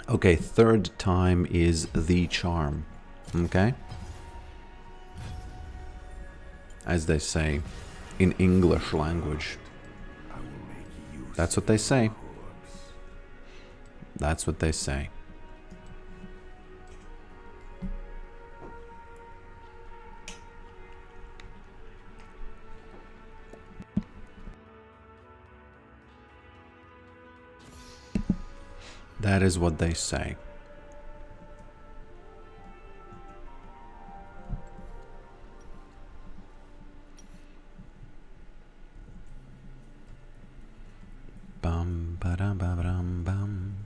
Okay, third time is the charm. Okay? As they say in English language. That's what they say. That's what they say. That is what they say. Bum ba dum ba dum bum.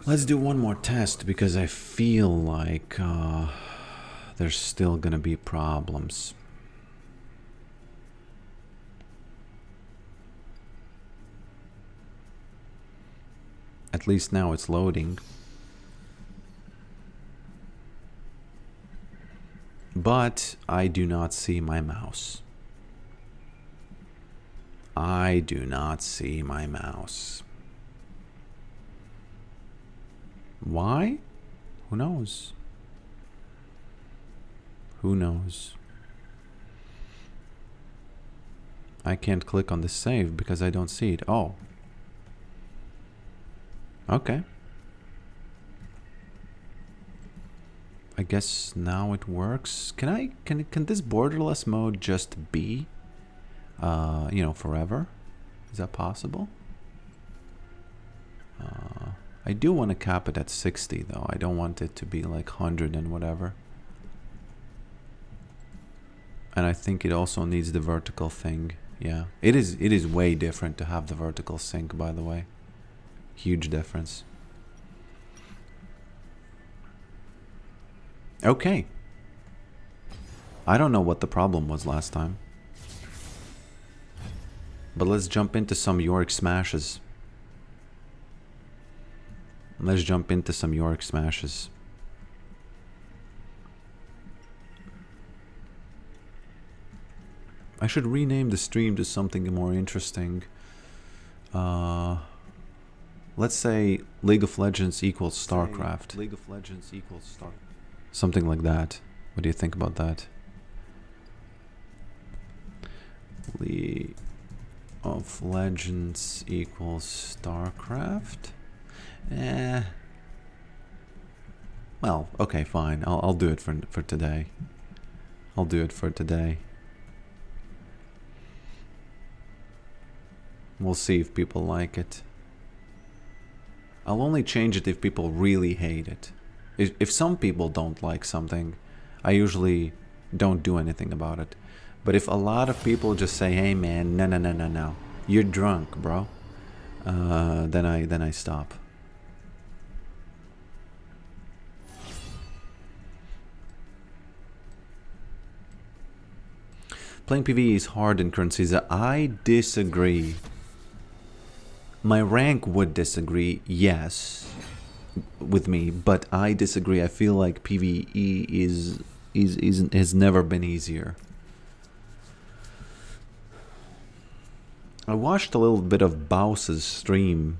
Let's do one more test because I feel like there's still gonna be problems. At least now it's loading. But I do not see my mouse. I do not see my mouse. Why? Who knows? Who knows? I can't click on the save because I don't see it. Oh. Okay. I guess now it works. Can this borderless mode just be you know, forever? Is that possible? I do want to cap it at 60 though. I don't want it to be like 100 and whatever. And I think it also needs the vertical thing. Yeah, it is way different to have the vertical sync, by the way. Huge difference. Okay. I don't know what the problem was last time. But let's jump into some Yorick smashes. Let's jump into some Yorick smashes. I should rename the stream to something more interesting. Let's say League of Legends equals StarCraft. League of Legends equals StarCraft. Something like that. What do you think about that? League of Legends equals StarCraft? Well, okay, fine. I'll do it for today. I'll do it for today. We'll see if people like it. I'll only change it if people really hate it. If some people don't like something, I usually don't do anything about it. But if a lot of people just say, "Hey man, no, you're drunk, bro," then I stop. Playing PvE is hard in current season. I disagree. My rank would disagree, yes, with me, but I disagree. I feel like PvE has never been easier. I watched a little bit of Baus's stream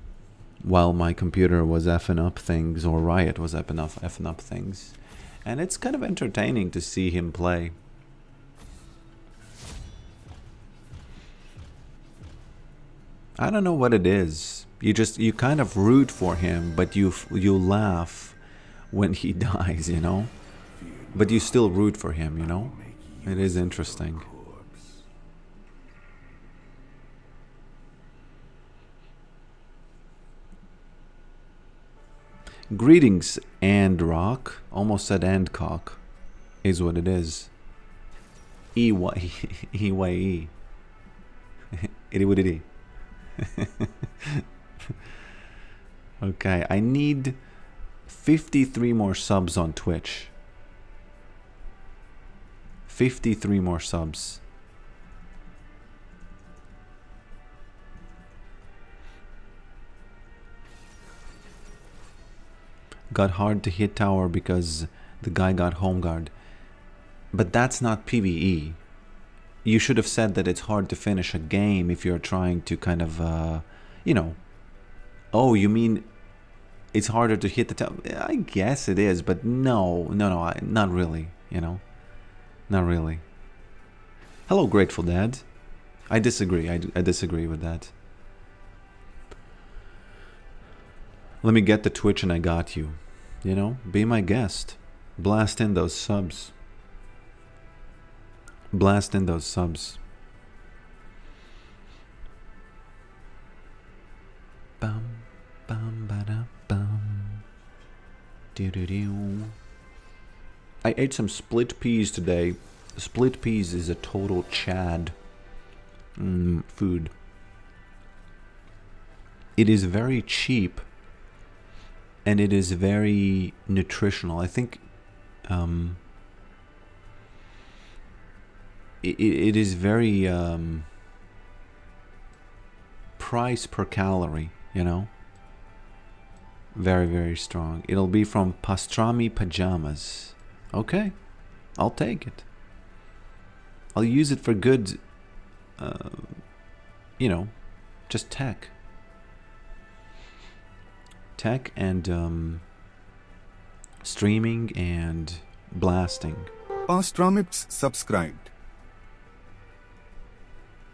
while my computer was effing up things, or Riot was effing up things, and it's kind of entertaining to see him play. I don't know what it is. You kind of root for him, but you laugh when he dies, you know? But you still root for him, you know? It is interesting. Greetings, and rock. Almost said and cock. Is what it is. E-Y-E. Itty-witty. Okay, I need 53 more subs on Twitch. 53 more subs. Got hard to hit tower because the guy got home guard. But that's not PvE. You should have said that it's hard to finish a game if you're trying to kind of, you know... Oh, you mean it's harder to hit the top? I guess it is, but no, not really, you know? Not really. Hello, Grateful Dad. I disagree. I disagree with that. Let me get the Twitch and I got you. You know? Be my guest. Blast in those subs. Blast in those subs. Bum, bum, ba-da, bum. Do-do-do. I ate some split peas today. Split peas is a total Chad food. It is very cheap and it is very nutritional. I think it is very price per calorie, you know? Very, very strong. It'll be from Pastrami Pajamas. Okay, I'll take it. I'll use it for good, you know, just tech. Tech and streaming and blasting. Pastramips subscribed.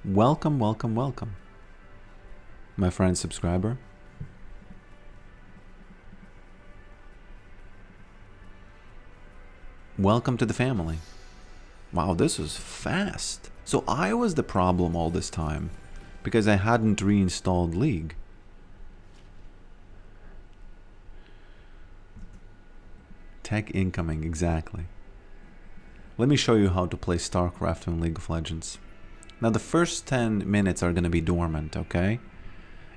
Welcome, welcome, welcome. My friend subscriber. Welcome to the family. Wow, this was fast. So I was the problem all this time because I hadn't reinstalled League. Tech incoming, exactly. Let me show you how to play StarCraft in League of Legends. Now the first 10 minutes are going to be dormant, okay?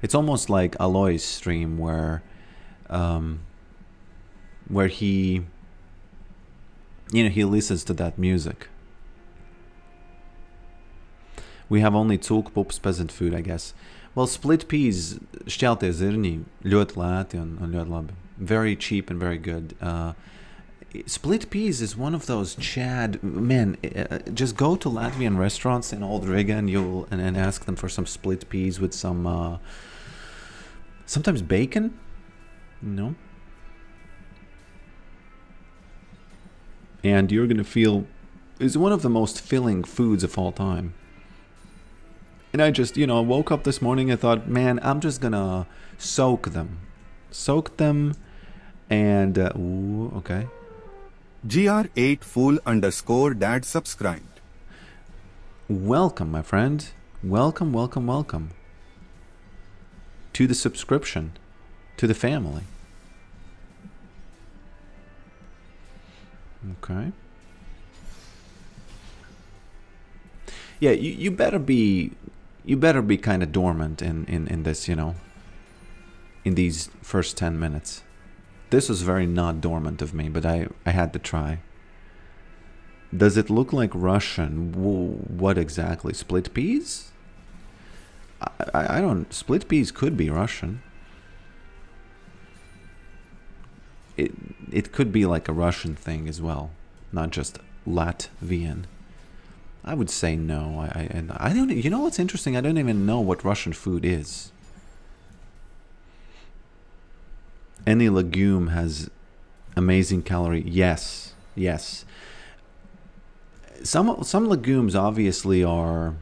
It's almost like Aloy's stream where he, you know, he listens to that music. We have only cūkpups, peasant food, I guess. Well, split peas, šķeltie zirņi, ļoti lēti un ļoti labi. Very cheap and very good. Split peas is one of those Chad... Man, just go to Latvian restaurants in Old Riga and ask them for some split peas with some... sometimes bacon? No? And you're going to feel... It's one of the most filling foods of all time. And I just, you know, woke up this morning and thought, man, I'm just going to soak them. Soak them and... ooh, okay. GR8 Fool_Dad subscribed. Welcome, my friend. Welcome, welcome, welcome. To the subscription. To the family. Okay. Yeah, you better be kind of dormant in this, you know. In these first 10 minutes. This was very not dormant of me, but I had to try. Does it look like Russian? What exactly? Split peas? I don't... Split peas could be Russian. It could be like a Russian thing as well, not just Latvian. I would say no. I don't... You know what's interesting? I don't even know what Russian food is. Any legume has amazing calorie. Yes, yes. Some legumes obviously are...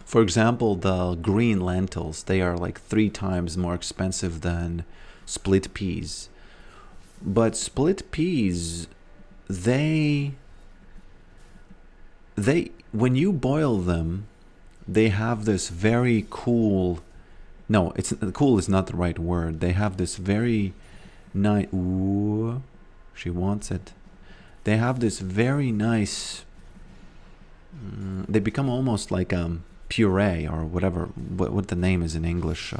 For example, the green lentils, they are like 3 times more expensive than split peas. But split peas, they when you boil them, they have this very cool... No, cool is not the right word. They have this very nice... Ooh, she wants it. They have this very nice... they become almost like puree or whatever, what the name is in English.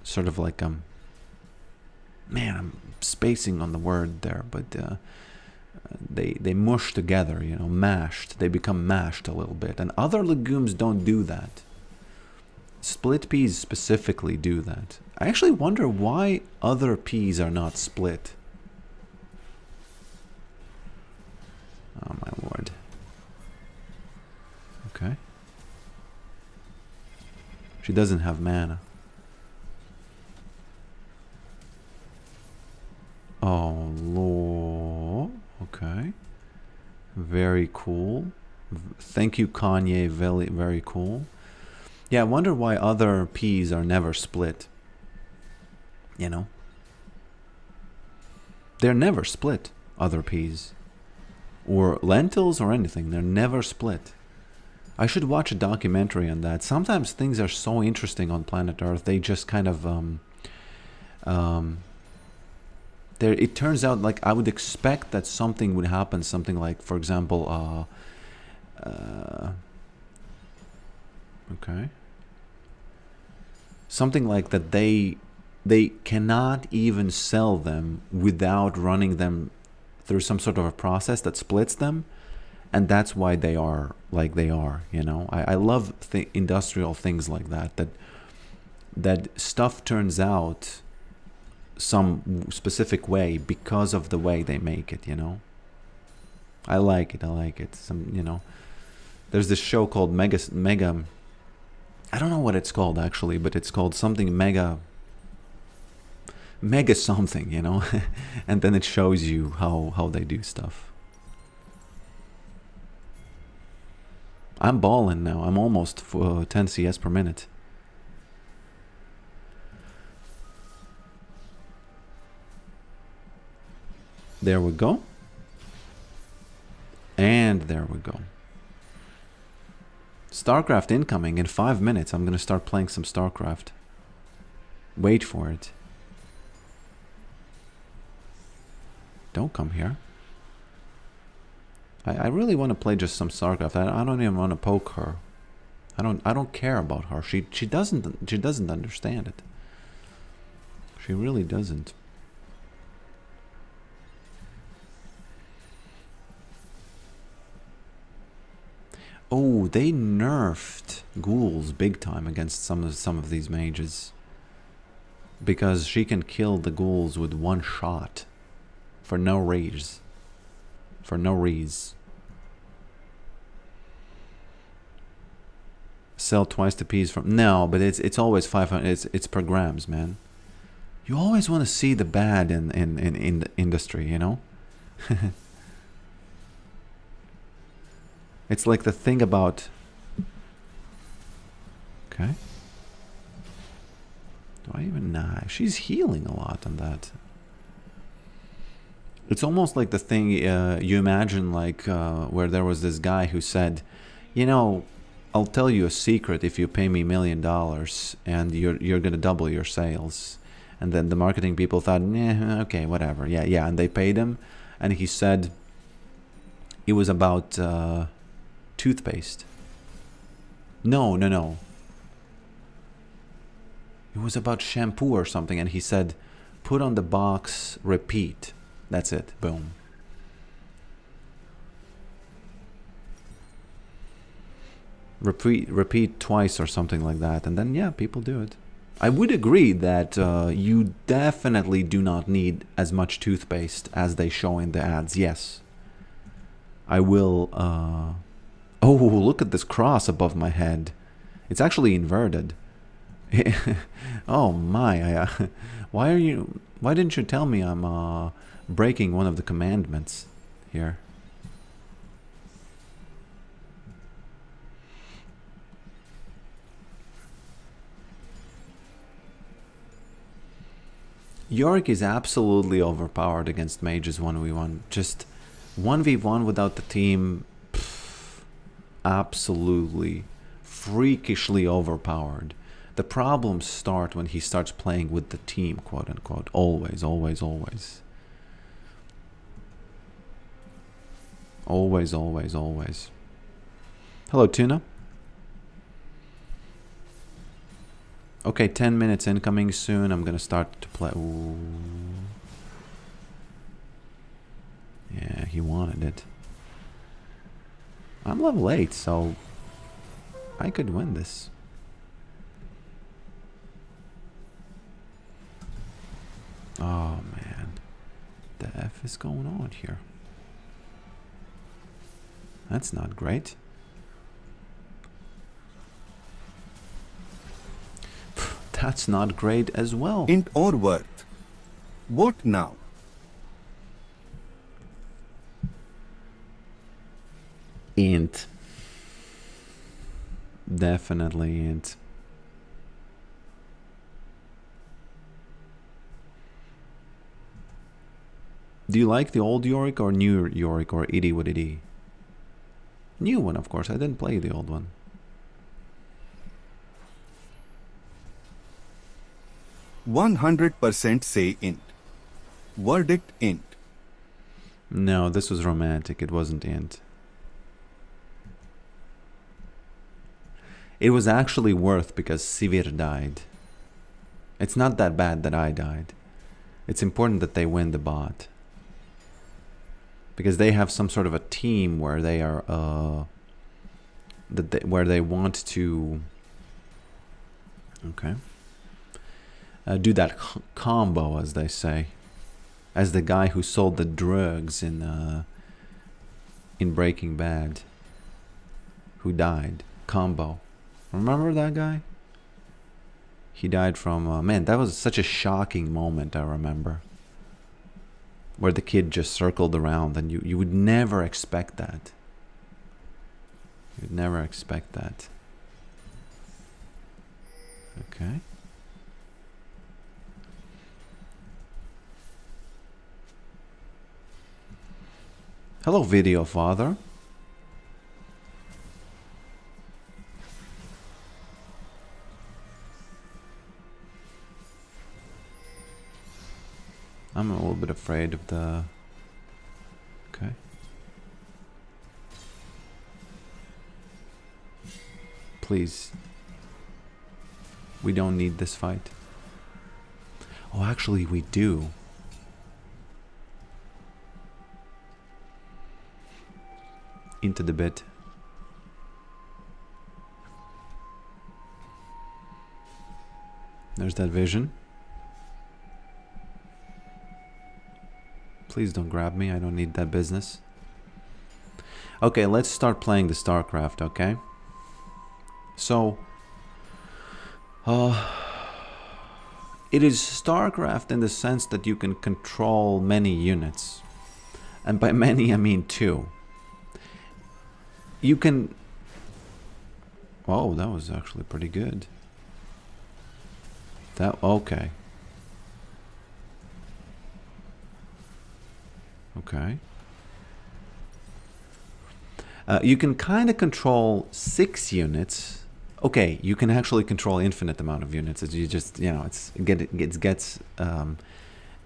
Sort of like... man, I'm spacing on the word there, but... they mush together, you know, mashed. They become mashed a little bit. And other legumes don't do that. Split peas specifically do that. I actually wonder why other peas are not split. Oh my lord. Okay. She doesn't have mana. Oh lord. Okay. Very cool. Thank you, Kanye. Very, very cool. Yeah, I wonder why other peas are never split. You know? They're never split, other peas. Or lentils or anything. They're never split. I should watch a documentary on that. Sometimes things are so interesting on planet Earth. They just kind of... it turns out like I would expect that something would happen. Something like, for example... okay. Something like that they cannot even sell them without running them through some sort of a process that splits them, and that's why they are like they are. You know, I love industrial things like that. That stuff turns out some specific way because of the way they make it. You know, I like it. I like it. There's this show called Mega. I don't know what it's called actually, but it's called something Mega something, you know. And then it shows you how they do stuff. I'm balling now. I'm almost 10 CS per minute. There we go. And there we go. StarCraft incoming in 5 minutes. I'm gonna start playing some StarCraft. Wait for it. Don't come here. I really want to play just some StarCraft. I don't even want to poke her. I don't care about her. She doesn't understand it. She really doesn't. Oh, they nerfed ghouls big time against some of these mages. Because she can kill the ghouls with one shot. For no reason. For no reason. Sell twice the piece from... No, but it's always 500. It's per grams, man. You always want to see the bad in the industry, you know? It's like the thing about... Okay. Do I even... Nah, she's healing a lot on that. It's almost like the thing you imagine, like where there was this guy who said, you know, I'll tell you a secret if you pay me $1 million and you're gonna double your sales. And then the marketing people thought, nah, okay, whatever, yeah, and they paid him, and he said it was about toothpaste. No. It was about shampoo or something, and he said, put on the box, repeat. That's it. Boom. Repeat twice or something like that, and then yeah, people do it. I would agree that you definitely do not need as much toothpaste as they show in the ads. Yes. I will... Oh, look at this cross above my head. It's actually inverted. Oh my. Why didn't you tell me I'm breaking one of the commandments here? Yorick is absolutely overpowered against mages 1v1. Just 1v1 without the team, absolutely freakishly overpowered. The problems start when he starts playing with the team, quote unquote. Always. Always. Hello, Tuna. Okay, 10 minutes incoming soon. I'm gonna start to play. Ooh. Yeah, he wanted it. I'm level 8, so I could win this. Oh man, the F is going on here? That's not great. That's not great as well. Int or worth. What now? Int. Definitely int. Do you like the old Yorick or new Yorick or itty what itty? New one, of course. I didn't play the old one. %100% say int. Verdict int. No, this was romantic. It wasn't int. It was actually worth because Sivir died. It's not that bad that I died. It's important that they win the bot. Because they have some sort of a team where they are where they want to do that combo, as they say, as the guy who sold the drugs in Breaking Bad, who died. Combo, remember that guy? He died from man, that was such a shocking moment. I remember, where the kid just circled around, and you would never expect that. You'd never expect that. Okay. Hello, video father. I'm a little bit afraid of the... Okay. Please. We don't need this fight. Oh, actually we do. Into the bit. There's that vision. Please don't grab me. I don't need that business. Okay, let's start playing the StarCraft, okay? So, it is StarCraft in the sense that you can control many units. And by many, I mean 2. You can... Oh, that was actually pretty good. Okay. Okay. You can kind of control 6 units. Okay, you can actually control infinite amount of units. You just, you know, it gets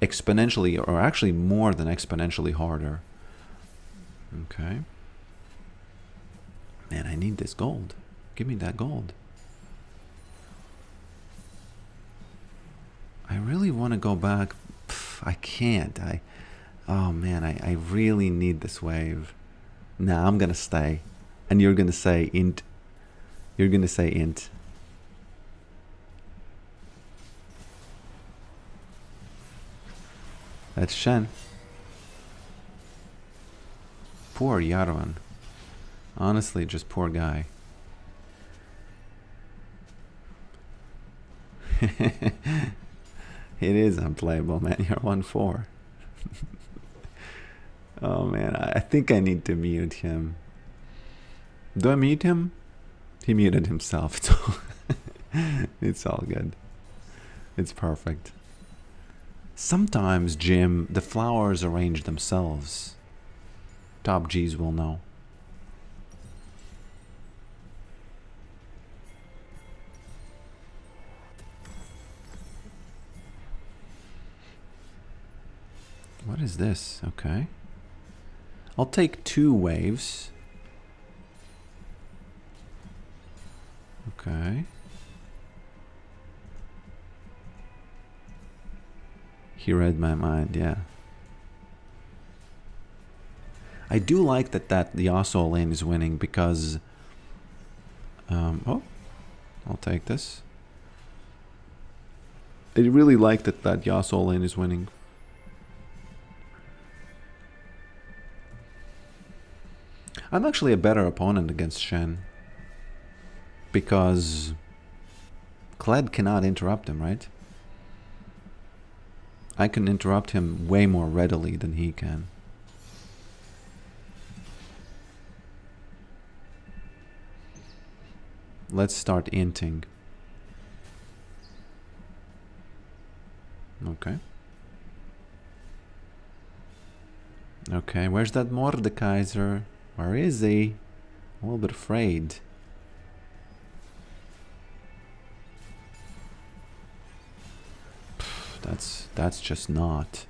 exponentially, or actually more than exponentially harder. Okay. Man, I need this gold. Give me that gold. I really want to go back. I can't. Oh man, I really need this wave. Nah, I'm gonna stay. And you're gonna say int. You're gonna say int. That's Shen. Poor Yarwan. Honestly, just poor guy. It is unplayable, man. You're 1-4. Oh man, I think I need to mute him. Do I mute him? He muted himself. It's all good. It's perfect. Sometimes, Jim, the flowers arrange themselves. Top G's will know. What is this? Okay. I'll take 2 waves. Okay. He read my mind, yeah. I do like that the Yasuo lane is winning because... oh, I'll take this. I really like that Yasuo lane is winning. I'm actually a better opponent against Shen. Because Kled cannot interrupt him, right? I can interrupt him way more readily than he can. Let's start inting. Okay. Okay, where's that Mordekaiser? Where is he? A little bit afraid. That's just not.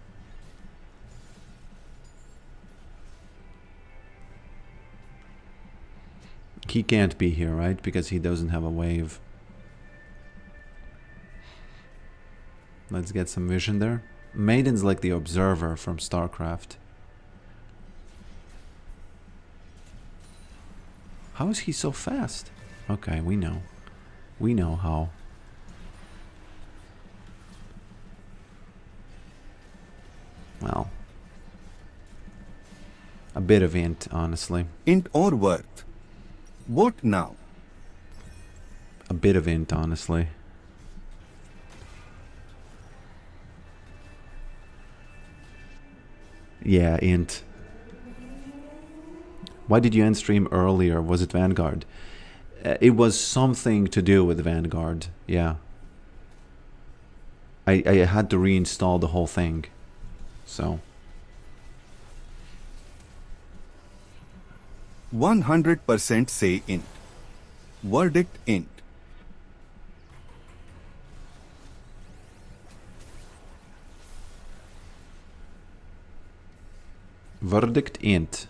He can't be here, right? Because he doesn't have a wave. Let's get some vision there. Maiden's like the observer from StarCraft. How is he so fast? Okay, we know. We know how. Well, a bit of int, honestly. Int or worth? What now? A bit of int, honestly. Yeah, int. Why did you end stream earlier? Was it Vanguard? It was something to do with Vanguard, yeah. I had to reinstall the whole thing. So 100% say int. Verdict int. verdict int.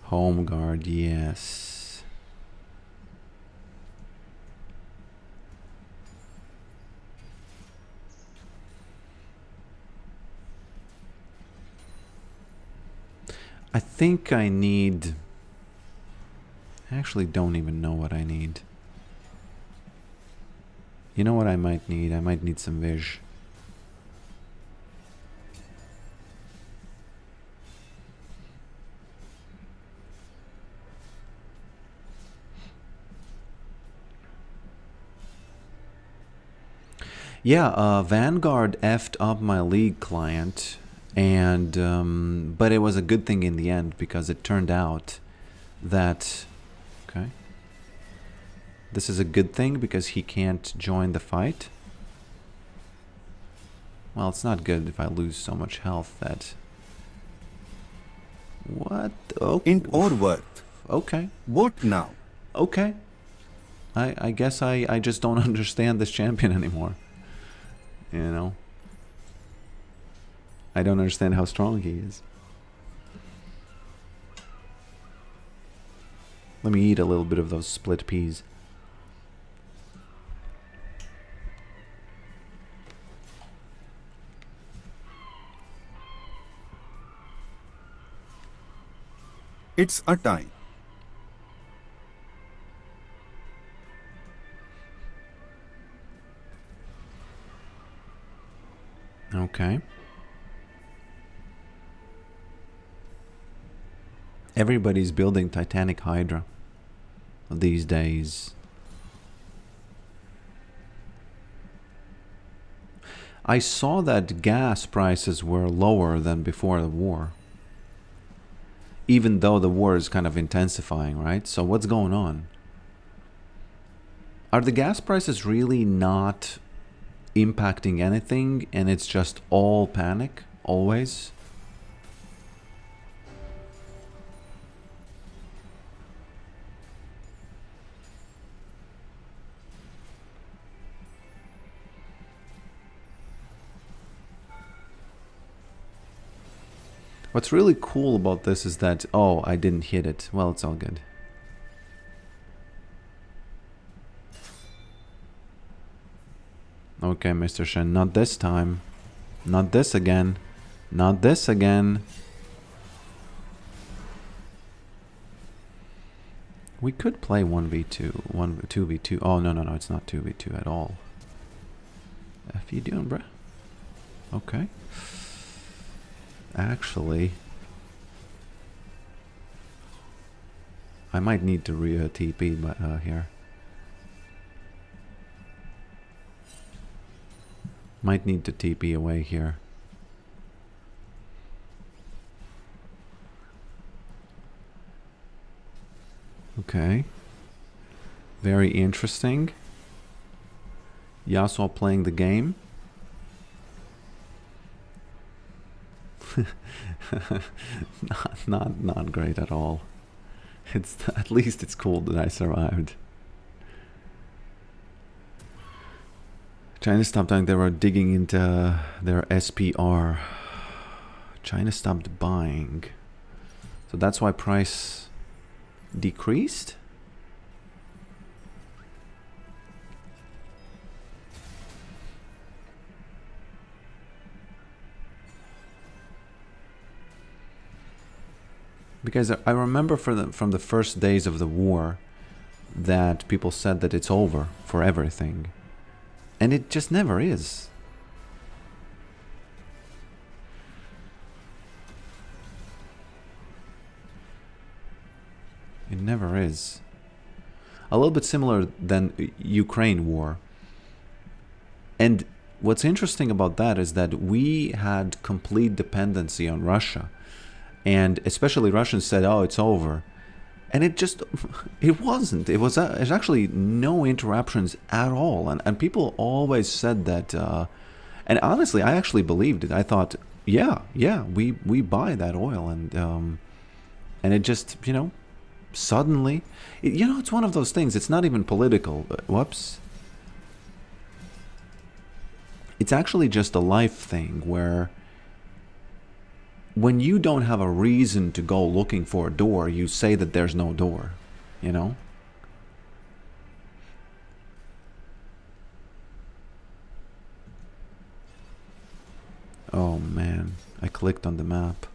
Home guard, yes. I think I need... I actually don't even know what I need. You know what I might need? I might need some Viz. Yeah, Vanguard effed up my League client. And but it was a good thing in the end, because it turned out that okay, this is a good thing because he can't join the fight. Well, it's not good if I lose so much health that... What? Oh, Int or worth? okay. What now? Okay. I guess I just don't understand this champion anymore. You know? I don't understand how strong he is. Let me eat a little bit of those split peas. It's a time. Okay. Everybody's building Titanic Hydra these days. I saw that gas prices were lower than before the war. Even though the war is kind of intensifying, right? So what's going on? Are the gas prices really not impacting anything and it's just all panic always? What's really cool about this is that, oh, I didn't hit it. Well, it's all good. Okay, Mr. Shen, not this time. Not this again. Not this again. We could play 1v2. 2v2. Oh, no, no, no, it's not 2v2 at all. F you doing, bruh? Okay. Actually, I might need to TP here. Might need to TP away here. Okay. Very interesting. Yasuo playing the game. not great at all. It's at least it's cool that I survived. China stopped doing. They were digging into their SPR. China stopped buying, so that's why price decreased. Because I remember from the first days of the war that people said that it's over for everything. And it just never is. It never is. A little bit similar than Ukraine war. And what's interesting about that is that we had complete dependency on Russia. And especially Russians said, oh, it's over. And it just, it wasn't. It was actually no interruptions at all. And people always said that, and honestly, I actually believed it. I thought, yeah, we buy that oil. And it just, you know, suddenly, you know, it's one of those things. It's not even political. Whoops. It's actually just a life thing where when you don't have a reason to go looking for a door, you say that there's no door, you know? Oh man, I clicked on the map.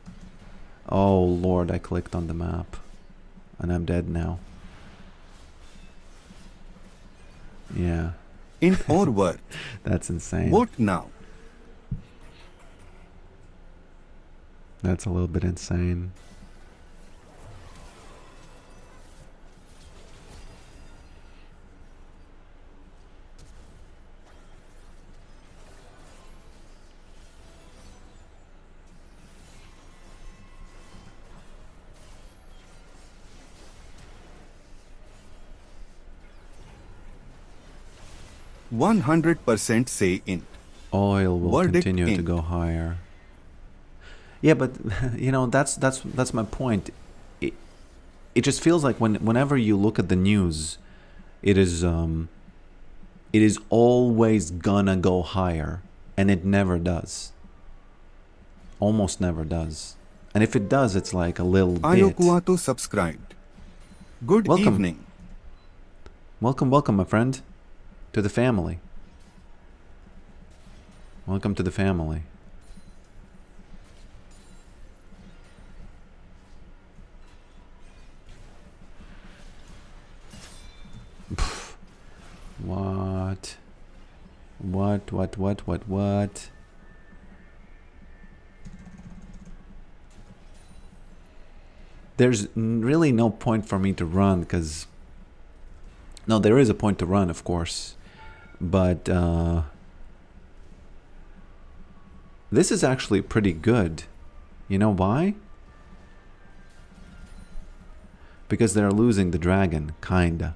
Oh Lord, I clicked on the map. And I'm dead now. Yeah. Int or worth? That's insane. Vote now. That's a little bit insane. %100% say int. Oil will Verdict continue to int. go higher. Yeah, but you know, that's my point. It just feels like whenever you look at the news, it is always gonna go higher, and it never does. Almost never does. And if it does, it's like a little bit. Ayokuato subscribed. Good Welcome. evening. Welcome, my friend, to the family. Welcome to the family. What? What? There's really no point for me to run because... No, there is a point to run, of course. But this is actually pretty good. You know why? Because they're losing the dragon, kinda.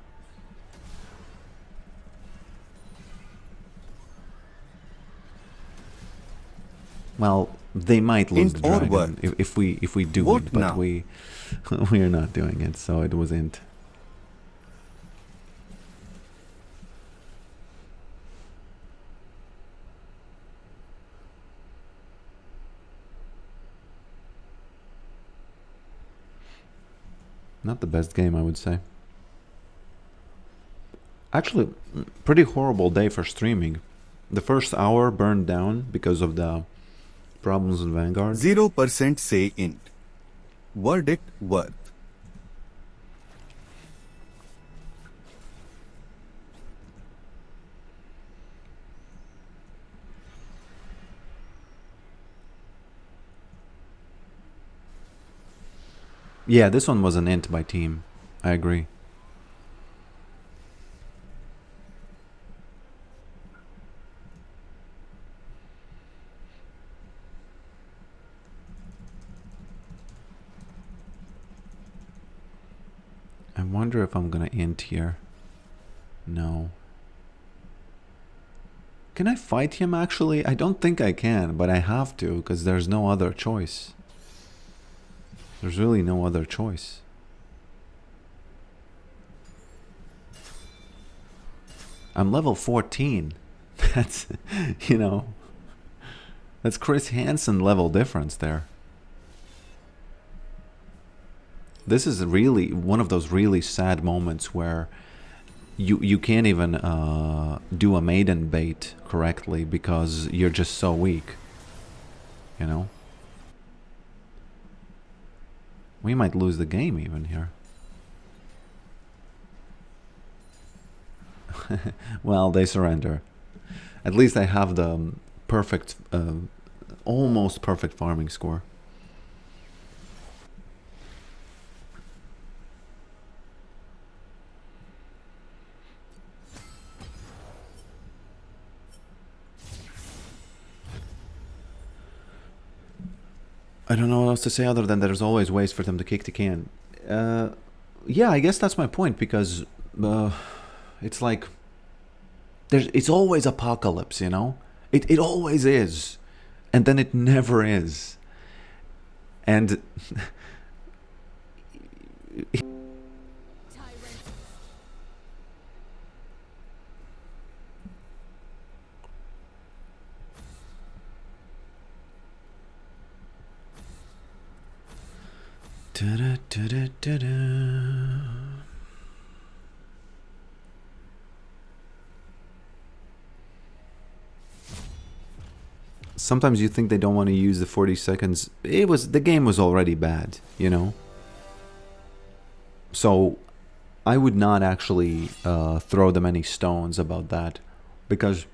Well, they might lose the dragon if we do Vote it, but now. we are not doing it, so it wasn't. Not the best game, I would say. Actually, pretty horrible day for streaming. The first hour burned down because of the problems in Vanguard. 0% say int. Verdict worth. Yeah, this one was an int by team. I agree. I wonder if I'm gonna int here. No. Can I fight him actually? I don't think I can, but I have to because there's no other choice. There's really no other choice. I'm level 14. That's, you know, that's Chris Hansen level difference there. This is really one of those really sad moments where you can't even do a maiden bait correctly because you're just so weak. You know? We might lose the game even here. Well, they surrender. At least I have the perfect, almost perfect farming score. I don't know what else to say other than there's always ways for them to kick the can. Yeah, I guess that's my point because it's like it's always apocalypse, you know? It always is. And then it never is. And sometimes you think they don't want to use the 40 seconds. The game was already bad, you know? So I would not actually throw them any stones about that because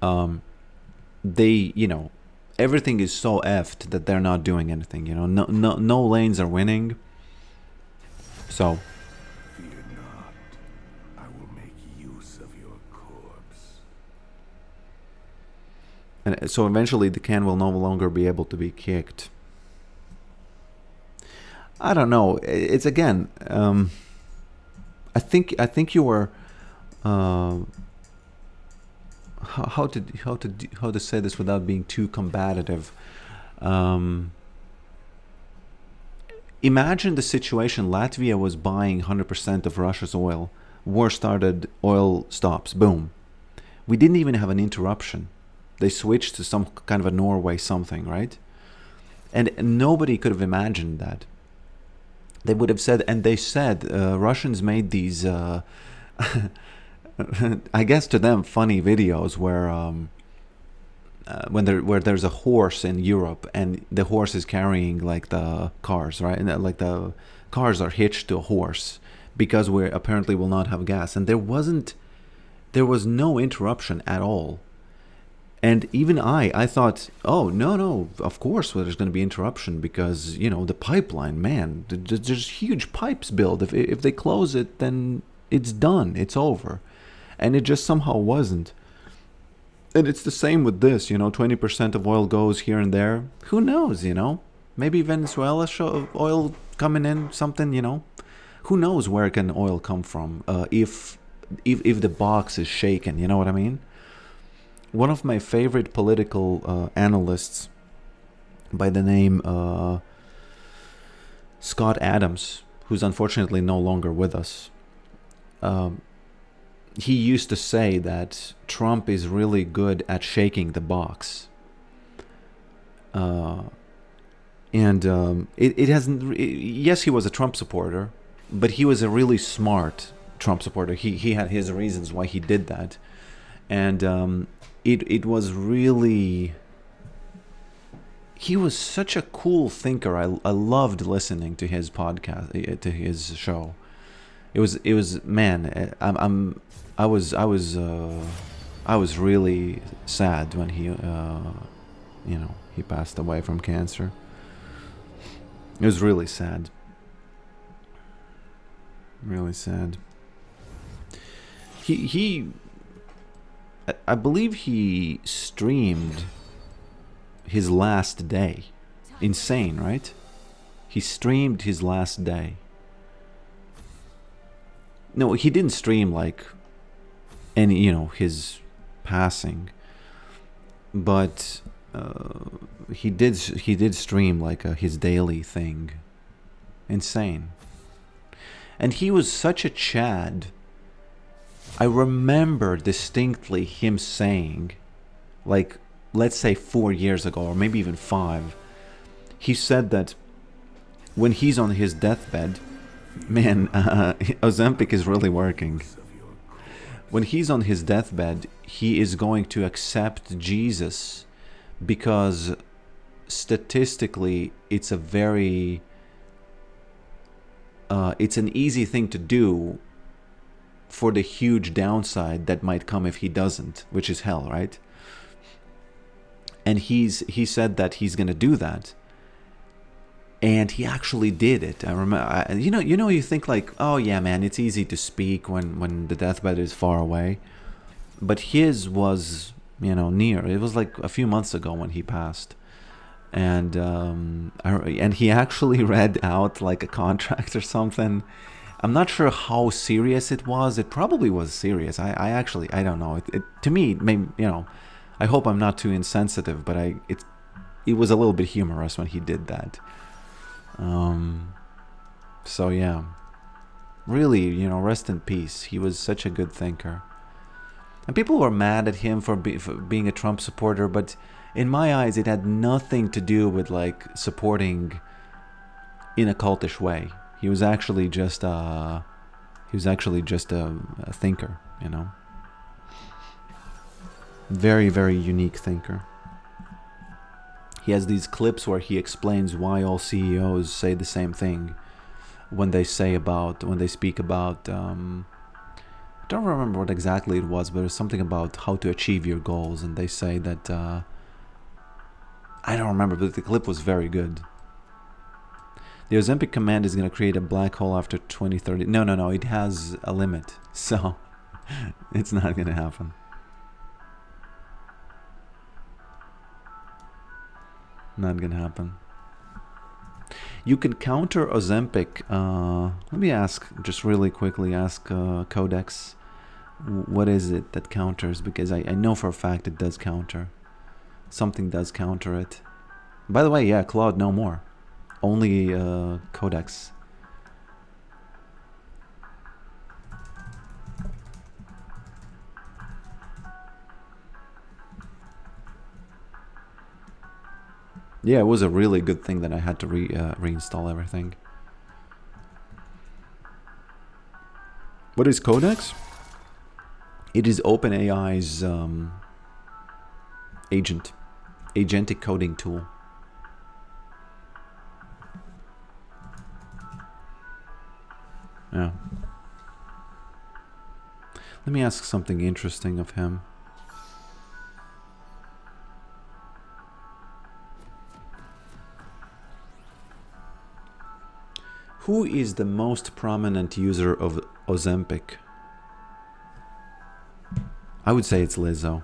they, you know, everything is so effed that they're not doing anything, you know. No lanes are winning. So Fear not, I will make use of your corpse. and so eventually the can will no longer be able to be kicked. I don't know. It's again. I think you were. How to say this without being too combative? Imagine the situation: Latvia was buying 100% of Russia's oil. War started. Oil stops. Boom. We didn't even have an interruption. They switched to some kind of a Norway something, right? And nobody could have imagined that. They would have said, and they said, Russians made these, I guess to them, funny videos where where there's a horse in Europe and the horse is carrying like the cars, right? And like the cars are hitched to a horse because we apparently will not have gas. And there was no interruption at all. And even I thought, oh, no, of course there's going to be interruption because, you know, the pipeline, man, there's huge pipes built. If they close it, then it's done. It's over. And it just somehow wasn't. And it's the same with this, you know, 20% of oil goes here and there. Who knows, you know? Maybe Venezuela oil coming in, something, you know? Who knows where can oil come from if the box is shaken, you know what I mean? One of my favorite political analysts by the name Scott Adams, who's unfortunately no longer with us, he used to say that Trump is really good at shaking the box. And it hasn't... Yes, he was a Trump supporter, but he was a really smart Trump supporter. He had his reasons why he did that. And it was really... He was such a cool thinker. I loved listening to his podcast, to his show. It was man. I was really sad when he he passed away from cancer. It was really sad. Really sad. I believe he streamed his last day. Insane, right? He streamed his last day. No, he didn't stream like any, you know, his passing, but he did stream like his daily thing. Insane. And he was such a Chad. I remember distinctly him saying, like, let's say 4 years ago, or maybe even 5, he said that when he's on his deathbed, man, Ozempic is really working. When he's on his deathbed, he is going to accept Jesus because statistically it's a very it's an easy thing to do for the huge downside that might come if he doesn't, which is hell, right? And he said that he's going to do that, and he actually did it. I remember, you think like, oh yeah, man, it's easy to speak when the deathbed is far away, but his was, you know, near. It was like a few months ago when he passed, and he actually read out like a contract or something. I'm not sure how serious it was. It probably was serious. I don't know. To me, maybe, you know, I hope I'm not too insensitive, but it was a little bit humorous when he did that. So yeah, really, you know, rest in peace. He was such a good thinker. And people were mad at him for being a Trump supporter, but in my eyes, it had nothing to do with like supporting in a cultish way. He was actually just a thinker, you know. Very, very unique thinker. He has these clips where he explains why all CEOs say the same thing when they speak about I don't remember what exactly it was, but it was something about how to achieve your goals, and they say that I don't remember, but the clip was very good. The Ozempic command is going to create a black hole after 2030. No, it has a limit, so it's not going to happen. Not going to happen. You can counter Ozempic. Let me ask, just really quickly, Codex, what is it that counters? Because I know for a fact it does counter. Something does counter it. By the way, yeah, Claude, no more. Only Codex. Yeah, it was a really good thing that I had to reinstall everything. What is Codex? It is OpenAI's agentic coding tool. Yeah. Let me ask something interesting of him. Who is the most prominent user of Ozempic? I would say it's Lizzo.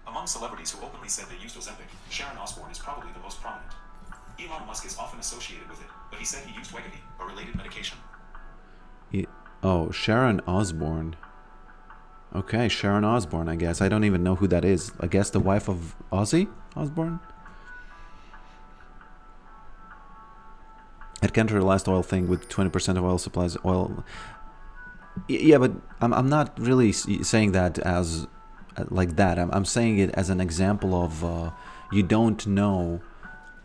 Among celebrities who openly said they used Ozempic, Sharon Osbourne is probably the most prominent. Elon Musk is often associated with it, but he said he used Wegovy, a related medication. Oh, Sharon Osbourne. Okay, Sharon Osbourne, I guess. I don't even know who that is. I guess the wife of Ozzy Osbourne? At Cantor, the last oil thing with 20% of oil supplies. Oil. Yeah, but I'm not really saying that as like that. I'm saying it as an example of you don't know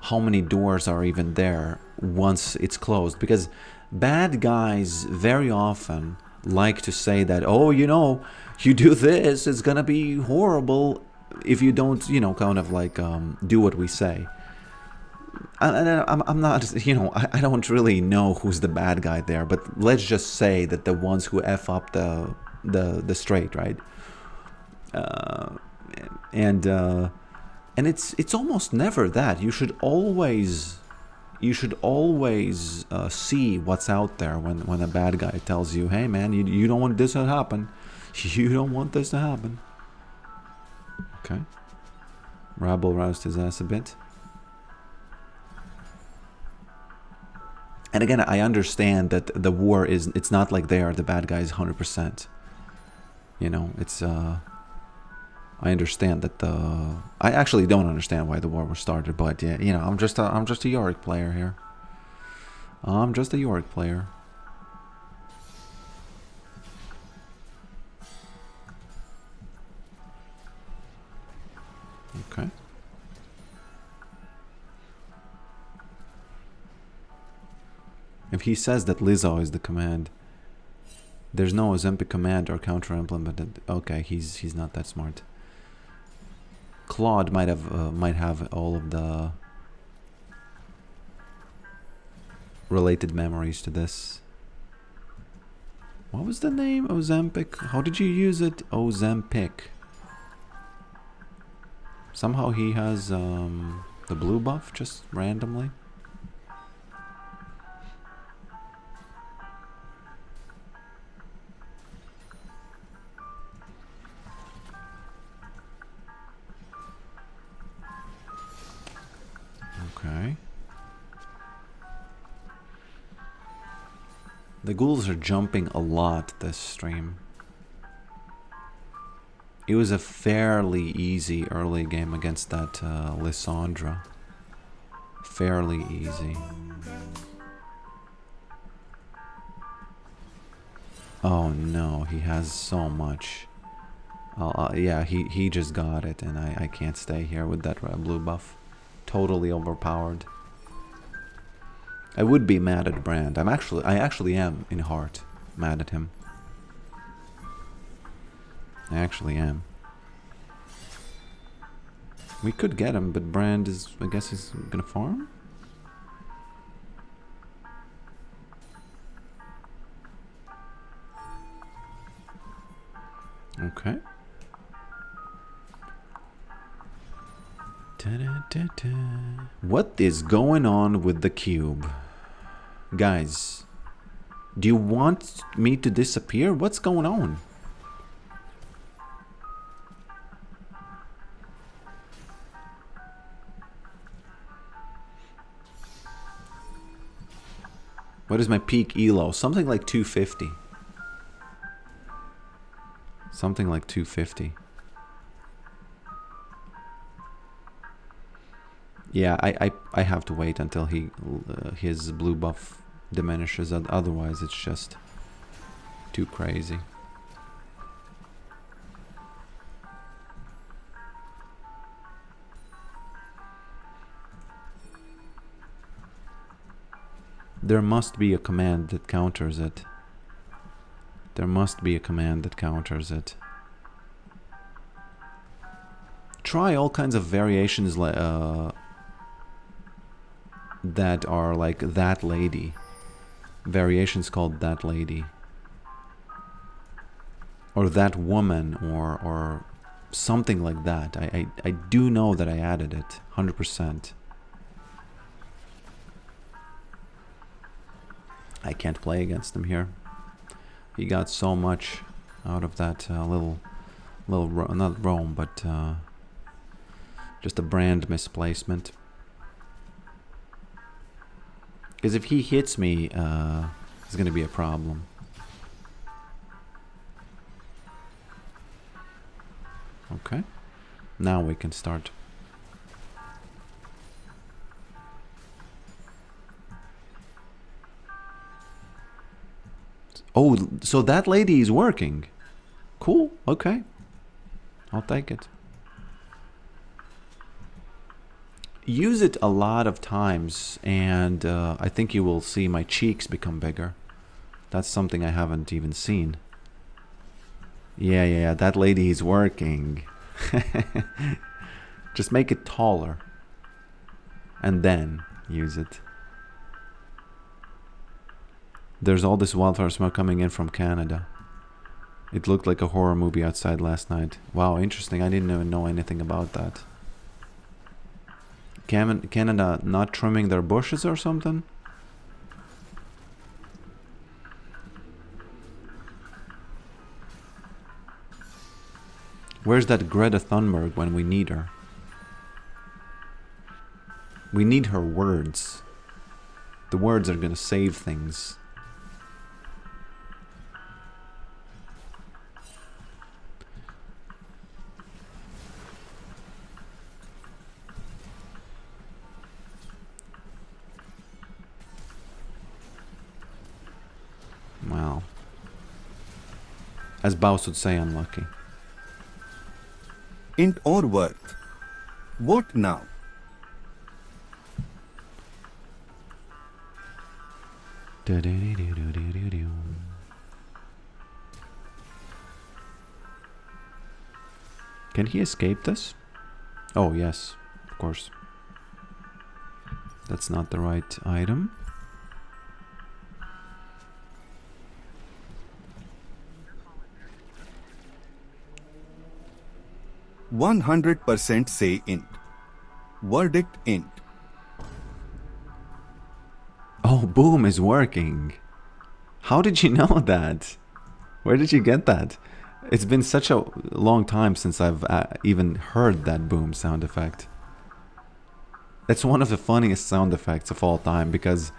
how many doors are even there once it's closed. Because bad guys very often like to say that, oh, you know, you do this, it's gonna be horrible if you don't, you know, kind of like do what we say. I'm not, you know, I don't really know who's the bad guy there, but let's just say that the ones who F up the the straight, right? And it's almost never that. You should always see what's out there when a bad guy tells you, hey man, you don't want this to happen. You don't want this to happen. Okay. Rabble roused his ass a bit. And again, I understand that the war it's not like they are the bad guys 100%. You know, it's I understand that I actually don't understand why the war was started, but yeah, you know, I'm just a Yorick player here. I'm just a Yorick player. Okay. If he says that Lizzo is the command, there's no Ozempic command or counter implemented. Okay, he's not that smart. Claude might have all of the related memories to this. What was the name? Ozempic? How did you use it? Ozempic. Somehow he has the blue buff just randomly. Okay. The ghouls are jumping a lot this stream. It was a fairly easy early game against that Lissandra. Fairly easy. Oh no, he has so much. Yeah, he just got it, and I can't stay here with that blue buff. Totally overpowered. I would be mad at Brand. I actually am in heart mad at him. I actually am. We could get him, but Brand is, I guess he's gonna farm? Okay. What is going on with the cube? Guys, do you want me to disappear? What's going on? What is my peak elo? Something like 250. Something like 250. Yeah, I have to wait until his blue buff diminishes. Otherwise, it's just too crazy. There must be a command that counters it. There must be a command that counters it. Try all kinds of variations that are like that lady. Variations called that lady. Or that woman, or something like that. I do know that I added it, 100%. I can't play against him here. He got so much out of that little not roam, but just a Brand misplacement. Because if he hits me, it's gonna be a problem. Okay, now we can start. Oh, so that lady is working. Cool, okay. I'll take it. Use it a lot of times, and I think you will see my cheeks become bigger. That's something I haven't even seen. Yeah, that lady is working. Just make it taller. And then use it. There's all this wildfire smoke coming in from Canada. It looked like a horror movie outside last night. Wow, interesting. I didn't even know anything about that. Canada not trimming their bushes or something? Where's that Greta Thunberg when we need her? We need her words. The words are gonna save things. Well, as Baus would say, unlucky. Int or worth. What now? Can he escape this? Oh, yes, of course. That's not the right item. %100% say int. Verdict int. Oh, boom is working. How did you know that? Where did you get that? It's been such a long time since I've even heard that boom sound effect. That's one of the funniest sound effects of all time because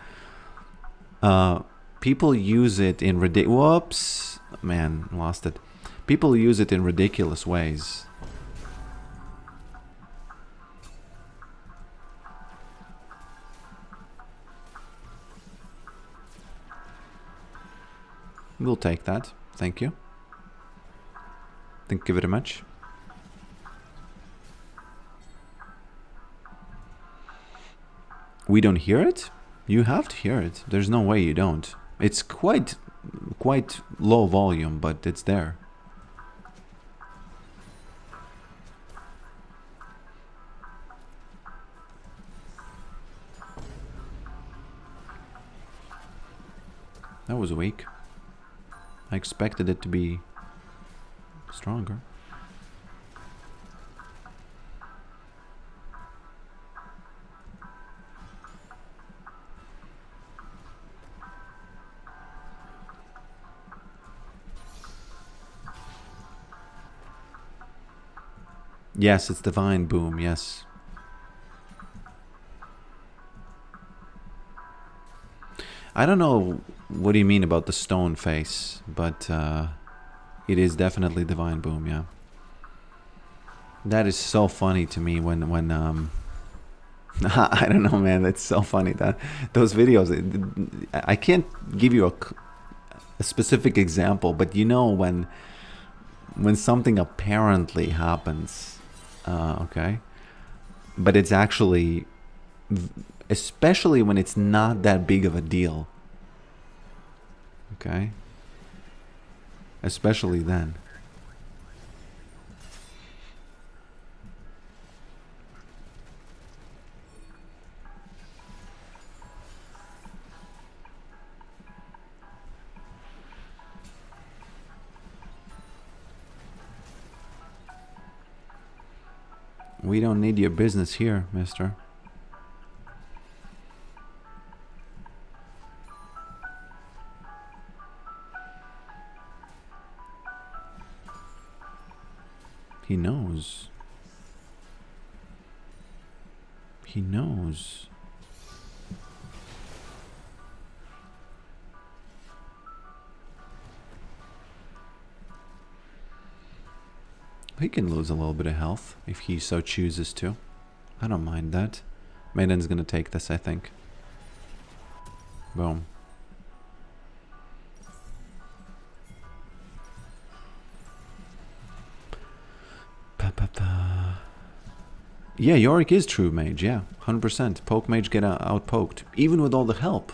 people use it in whoops, man, lost it. People use it in ridiculous ways. We'll take that. Thank you. Thank you very much. We don't hear it? You have to hear it. There's no way you don't. It's quite low volume, but it's there. That was weak. I expected it to be stronger. Yes, it's divine boom, yes. I don't know what do you mean about the stone face, but it is definitely divine boom, yeah. That is so funny to me when I don't know, man. It's so funny that those videos. I can't give you a specific example, but you know when something apparently happens, okay, but it's actually, especially when it's not that big of a deal, okay, especially then. We don't need your business here, mister. He knows. He knows. He can lose a little bit of health if he so chooses to. I don't mind that. Maiden's gonna take this, I think. Boom. Yeah, Yorick is true mage, yeah. 100%. Poke mage get outpoked. Even with all the help.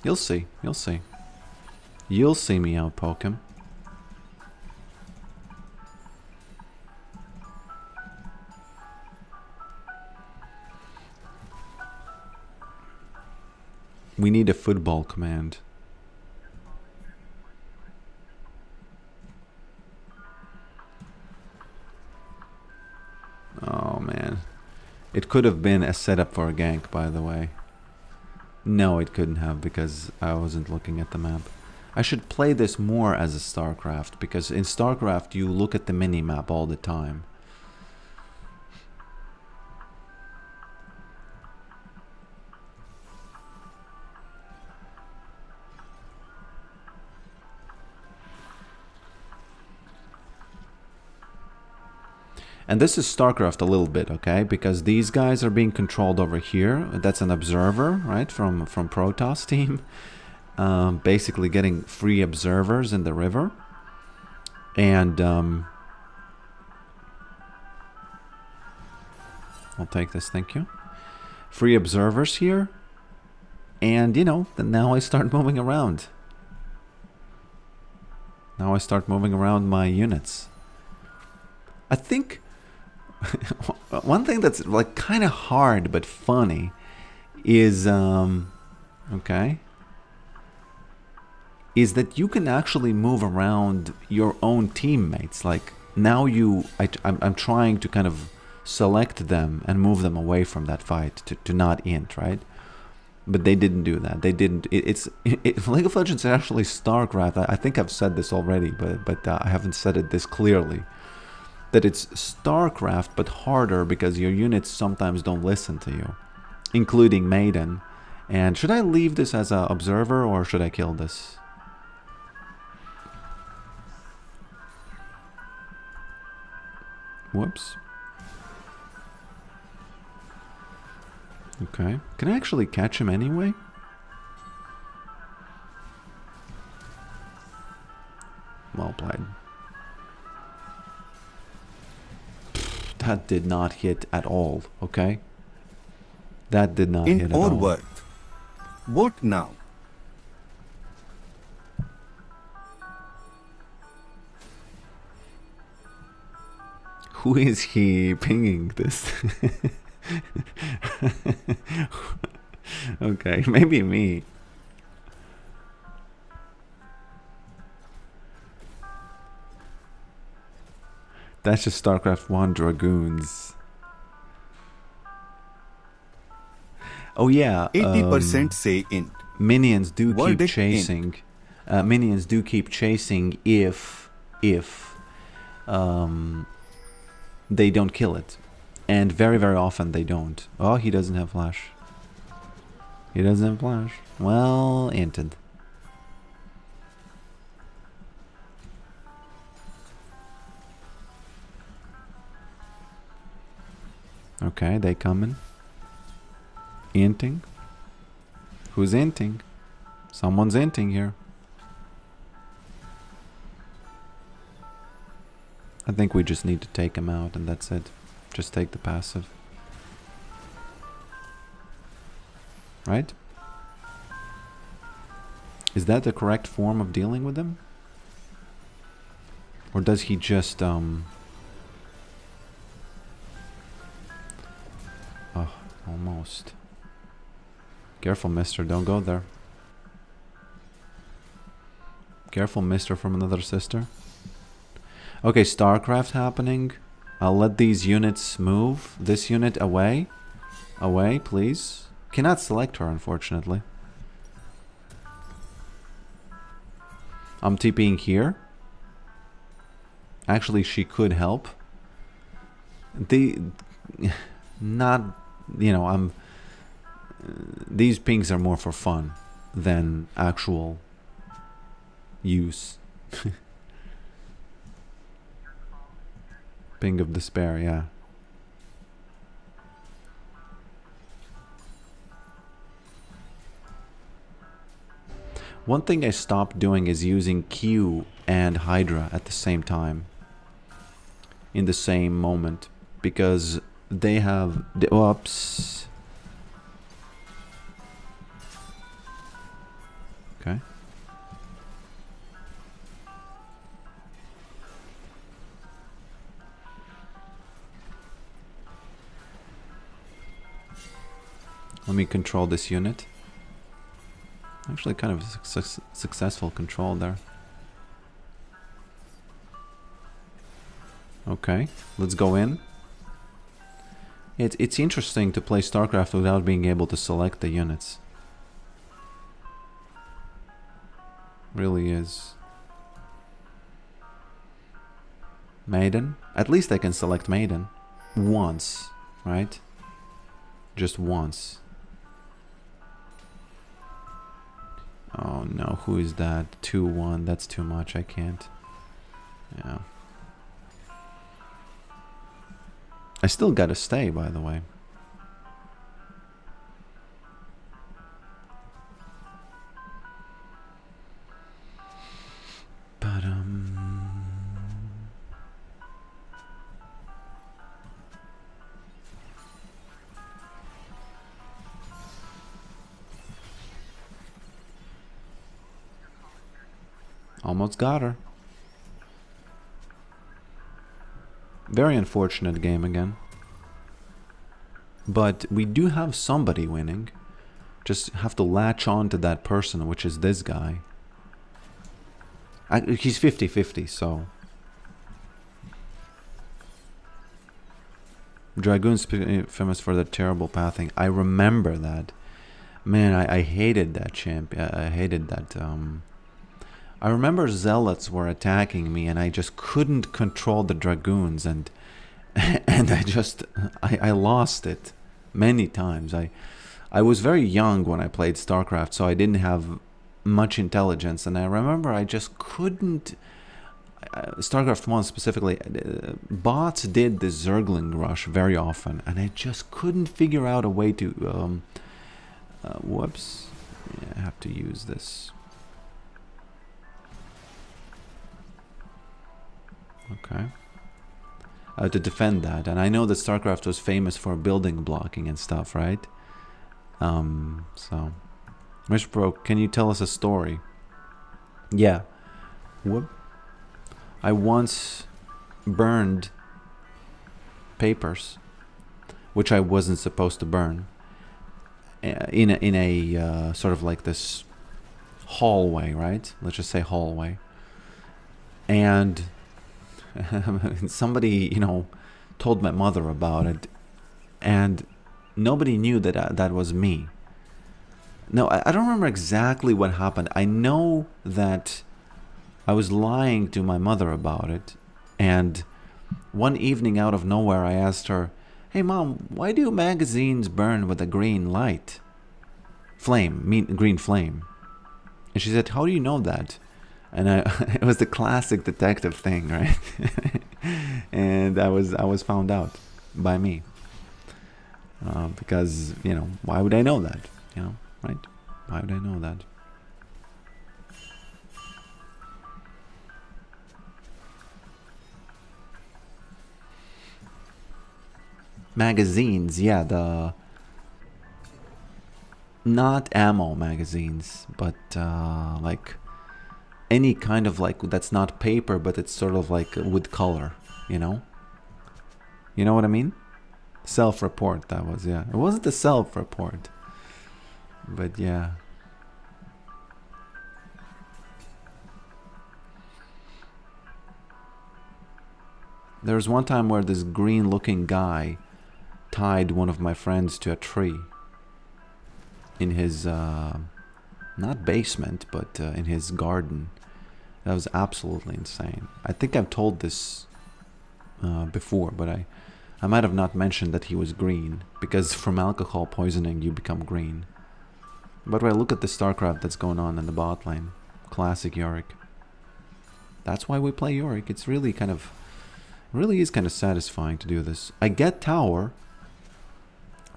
You'll see. You'll see. You'll see me outpoke him. We need a football command. It could have been a setup for a gank, by the way. No, it couldn't have, because I wasn't looking at the map. I should play this more as a StarCraft, because in StarCraft you look at the mini-map all the time. And this is StarCraft a little bit, okay? Because these guys are being controlled over here. That's an observer, right? From Protoss team. Basically getting free observers in the river. And I'll take this, thank you. Free observers here. And, you know, then now I start moving around. Now I start moving around my units. I think one thing that's like kind of hard but funny is okay, is that you can actually move around your own teammates. Like now I'm trying to kind of select them and move them away from that fight to not int, right? But they didn't do that. They didn't. League of Legends is actually StarCraft. I think I've said this already, but I haven't said it this clearly. That it's StarCraft, but harder because your units sometimes don't listen to you, including Maiden. And should I leave this as an observer or should I kill this? Whoops. Okay. Can I actually catch him anyway? Well played. That did not hit at all, okay? That did not hit at all. In or worth. What now? Who is he pinging this? Okay, maybe me. That's just StarCraft 1 Dragoons. Oh yeah. 80% say int. Minions do keep Verdict chasing. Minions do keep chasing if they don't kill it. And very, very often they don't. Oh, he doesn't have flash. He doesn't have flash. Well, inted. Okay, they coming. Inting. Who's inting? Someone's inting here. I think we just need to take him out and that's it. Just take the passive. Right? Is that the correct form of dealing with him? Or does he just Oh, almost. Careful, mister, don't go there. Careful, mister from another sister. Okay, StarCraft happening. I'll let these units move. This unit away. Away, please. Cannot select her, unfortunately. I'm TPing here. Actually, she could help. Not, you know, these pings are more for fun than actual use. Ping of despair, yeah. One thing I stopped doing is using Q and Hydra at the same time. In the same moment. Because they have... Oops. Okay. Let me control this unit. Actually kind of a successful control there. Okay, let's go in. It's interesting to play StarCraft without being able to select the units. Really is. Maiden? At least I can select Maiden. Once, right? Just once. Oh no, who is that? 2-1, that's too much, I can't. Yeah. I still gotta stay, by the way. But, almost got her. Very unfortunate game again. But we do have somebody winning. Just have to latch on to that person, which is this guy. He's 50-50, so... Dragoon's famous for the terrible pathing. I remember that. Man, I hated that champ. I hated that... I remember zealots were attacking me and I just couldn't control the dragoons, and I lost it many times. I was very young when I played StarCraft, so I didn't have much intelligence, and I remember I just couldn't... StarCraft 1 specifically, bots did the Zergling rush very often, and I just couldn't figure out a way to... whoops. Yeah, I have to use this. Okay. To defend that. And I know that StarCraft was famous for building blocking and stuff, right? So... Mishbro, can you tell us a story? Yeah. Whoop. I once burned papers, which I wasn't supposed to burn, in a sort of like this hallway, right? Let's just say hallway. And somebody, you know, told my mother about it, and nobody knew that that was me. No, I don't remember exactly what happened. I know that I was lying to my mother about it, and one evening out of nowhere I asked her, "Hey Mom, why do magazines burn with a green light? Green flame." And she said, "How do you know that?" And it was the classic detective thing, right? And I was found out by me. Because, you know, why would I know that? You know, right? Why would I know that? Magazines, yeah, not ammo magazines, but like any kind of, like, that's not paper, but it's sort of like with color, you know? You know what I mean? Self-report, that was, yeah. It wasn't a self-report, but yeah. There was one time where this green-looking guy tied one of my friends to a tree in his, not basement, but in his garden. That was absolutely insane. I think I've told this before, but I might have not mentioned that he was green, because from alcohol poisoning you become green. By the way, look at the StarCraft that's going on in the bot lane. Classic Yorick. That's why we play Yorick. It's really kind of... really is kind of satisfying to do this. I get tower.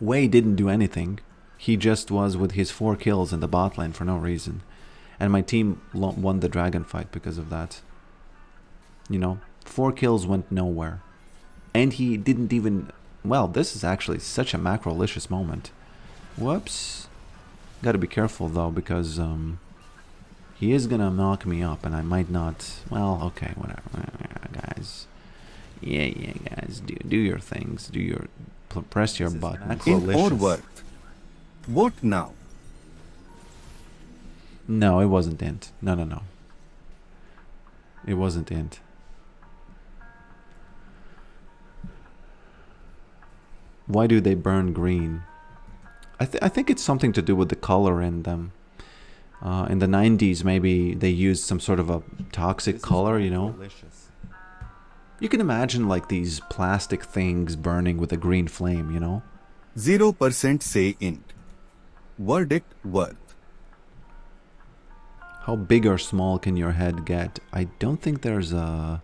Wei didn't do anything. He just was with his 4 kills in the bot lane for no reason. And my team won the dragon fight because of that. You know, 4 kills went nowhere. And he didn't even... well, this is actually such a macrolicious moment. Whoops. Gotta be careful though, because he is gonna knock me up and I might not... well, okay, whatever. Guys. Yeah, guys. Do your things. Do your... press your button. In odd words. What now? No, it wasn't int. No. It wasn't int. Why do they burn green? I think it's something to do with the color in them. In the 90s, maybe they used some sort of a toxic color, you know? You can imagine like these plastic things burning with a green flame, you know? 0% say int. Verdict worth. How big or small can your head get? I don't think there's a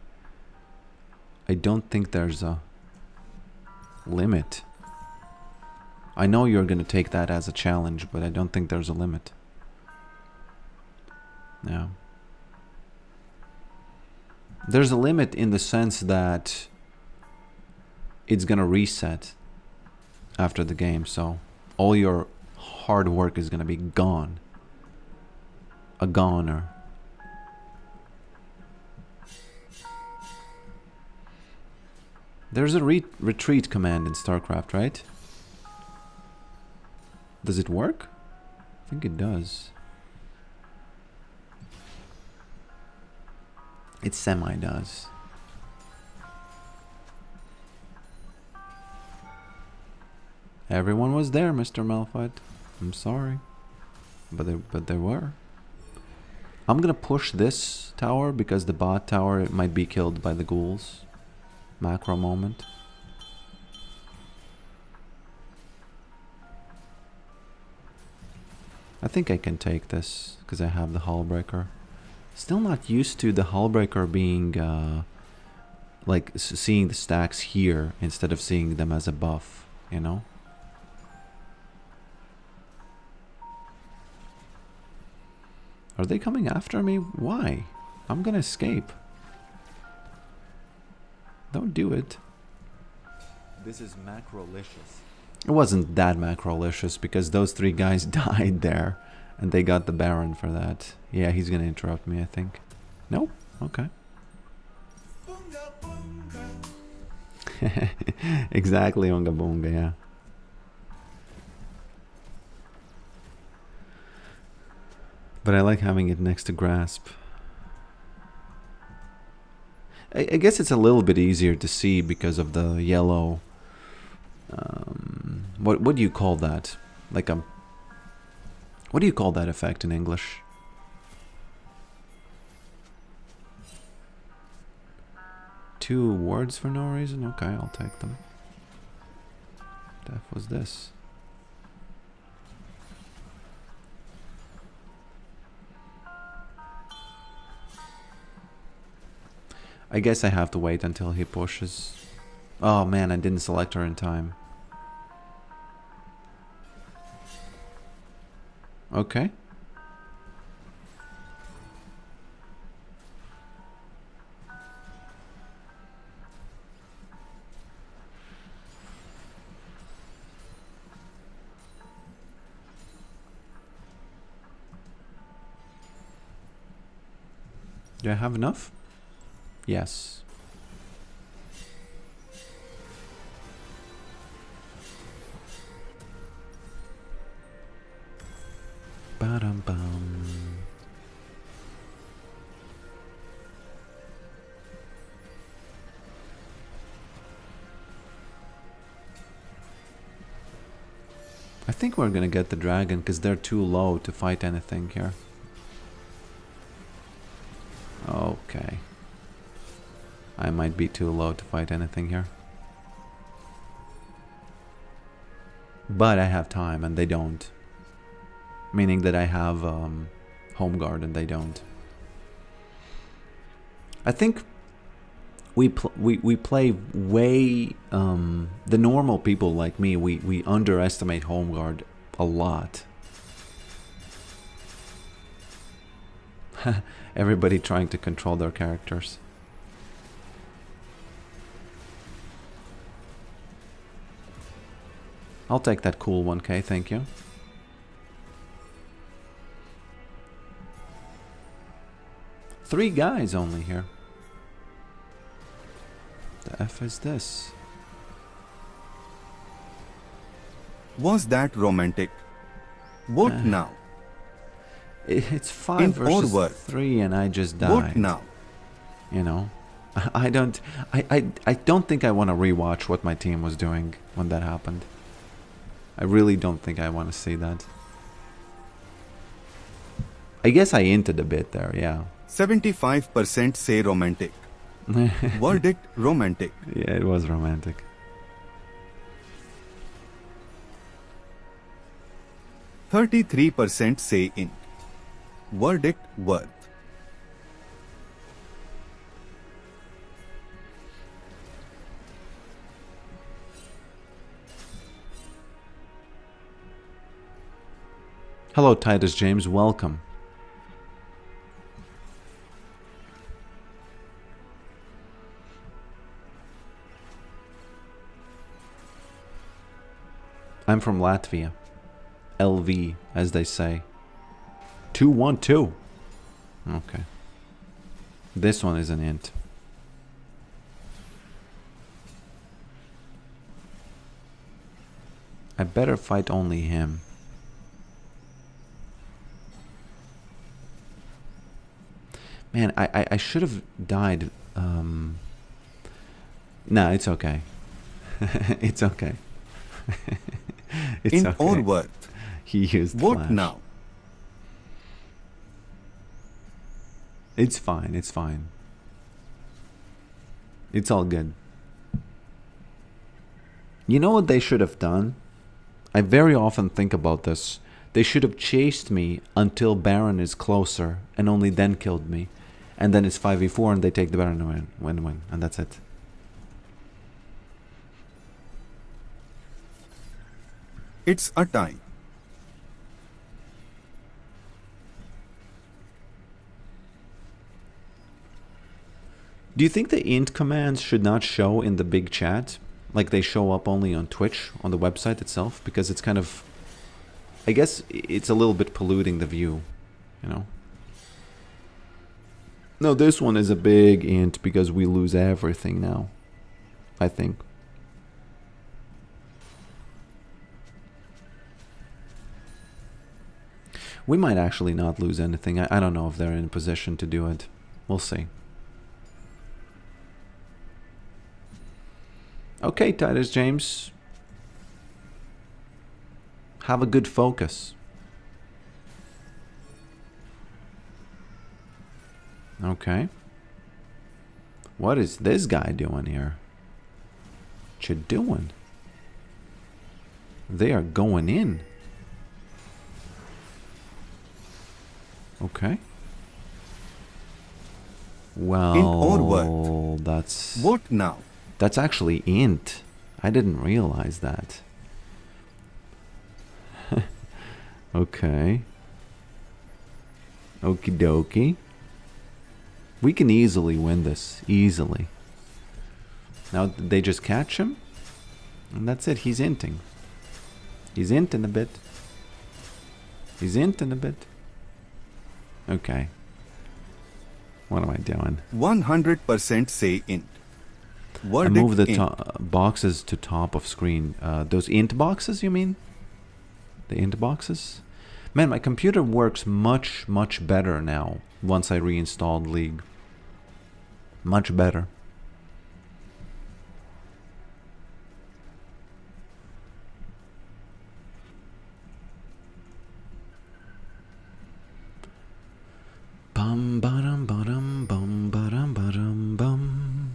limit. I know you're gonna take that as a challenge, but I don't think there's a limit. Yeah. There's a limit in the sense that it's gonna reset after the game, so all your hard work is gonna be gone. A goner. There's a retreat command in StarCraft, right? Does it work? I think it does. It semi-does. Everyone was there, Mr. Malphite. I'm sorry. But they were. I'm gonna push this tower because the bot tower might be killed by the ghouls. Macro moment. I think I can take this because I have the Hullbreaker. Still not used to the Hullbreaker being like seeing the stacks here instead of seeing them as a buff, you know? Are they coming after me? Why? I'm gonna escape. Don't do it. This is macrolicious. It wasn't that macrolicious because those three guys died there and they got the Baron for that. Yeah, he's gonna interrupt me, I think. Nope. Okay. Exactly, Unga Boonga, yeah. But I like having it next to Grasp. I guess it's a little bit easier to see because of the yellow. What do you call that? Like a. What do you call that effect in English? Two words for no reason? Okay, I'll take them. What the F was this? I guess I have to wait until he pushes. Oh man, I didn't select her in time. Okay. Do I have enough? Yes. Ba-dum-bum. I think we're gonna get the dragon because they're too low to fight anything here. Okay. I might be too low to fight anything here. But I have time and they don't. Meaning that I have home guard and they don't. I think we play way the normal people like me, we underestimate home guard a lot. Everybody trying to control their characters. I'll take that cool 1k, thank you. Three guys only here. The F is this? Was that romantic? What now? It's 5 Int or versus worth? 3 and I just died. What now? You know? I don't think I want to rewatch what my team was doing when that happened. I really don't think I want to see that. I guess I hinted a bit there, yeah. 75% say romantic. Verdict romantic. Yeah, it was romantic. %33% say int. Verdict worth. Hello, Titus James. Welcome. I'm from Latvia. LV, as they say. 212. Okay. This one is an int. I better fight only him. Man, I should have died. Nah, it's okay. It's okay. It's Int okay. or worth. He used Vote flash. now. It's fine, it's fine. It's all good. You know what they should have done? I very often think about this. They should have chased me until Baron is closer and only then killed me. And then it's 5v4 and they take the Baron and win, and that's it. It's a tie. Do you think the int commands should not show in the big chat? Like they show up only on Twitch, on the website itself? Because it's kind of... I guess it's a little bit polluting the view, you know? No, this one is a big int because we lose everything now, I think. We might actually not lose anything. I don't know if they're in a position to do it. We'll see. Okay, Titus James. Have a good focus. Okay. What is this guy doing here? What you doing? They are going in. Okay. Well, Int or worth. that's... Vote now. That's actually int. I didn't realize that. Okay. Okie dokie. We can easily win this. Easily. Now they just catch him. And that's it. He's inting. He's inting a bit. He's inting a bit. Okay. What am I doing? 100% say int. I Verdict move the int. boxes to top of screen. Those int boxes, you mean? The int boxes? Man, my computer works much, much better now once I reinstalled League. Much better. Bum ba-dum ba-dum bum ba-dum ba-dum bum.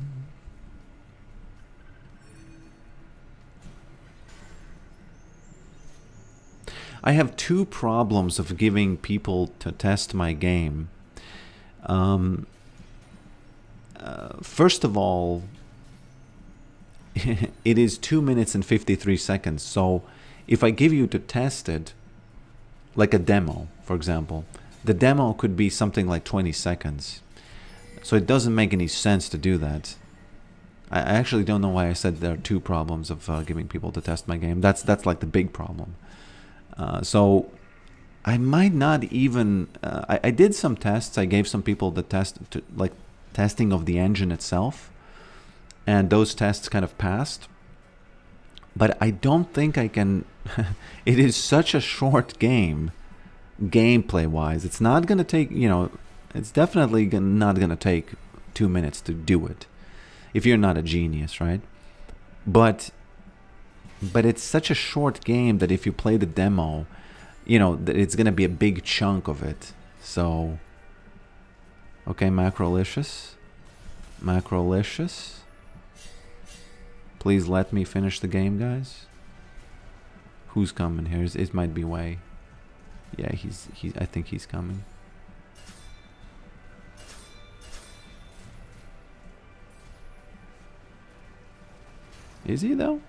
I have two problems of giving people to test my game. First of all, it is 2 minutes and 53 seconds. So if I give you to test it, like a demo, for example, the demo could be something like 20 seconds. So it doesn't make any sense to do that. I actually don't know why I said there are two problems of giving people to test my game. That's like the big problem. So I might not even... I did some tests. I gave some people the test, like testing of the engine itself. And those tests kind of passed. But I don't think I can... It is such a short game, gameplay-wise. It's not going to take, you know... It's definitely not going to take 2 minutes to do it. if you're not a genius, right? But it's such a short game that if you play the demo, you know, it's gonna be a big chunk of it. So, okay, Macrolicious. Please let me finish the game, guys. Who's coming here? It might be Wei. Yeah, he's. I think he's coming. Is he though?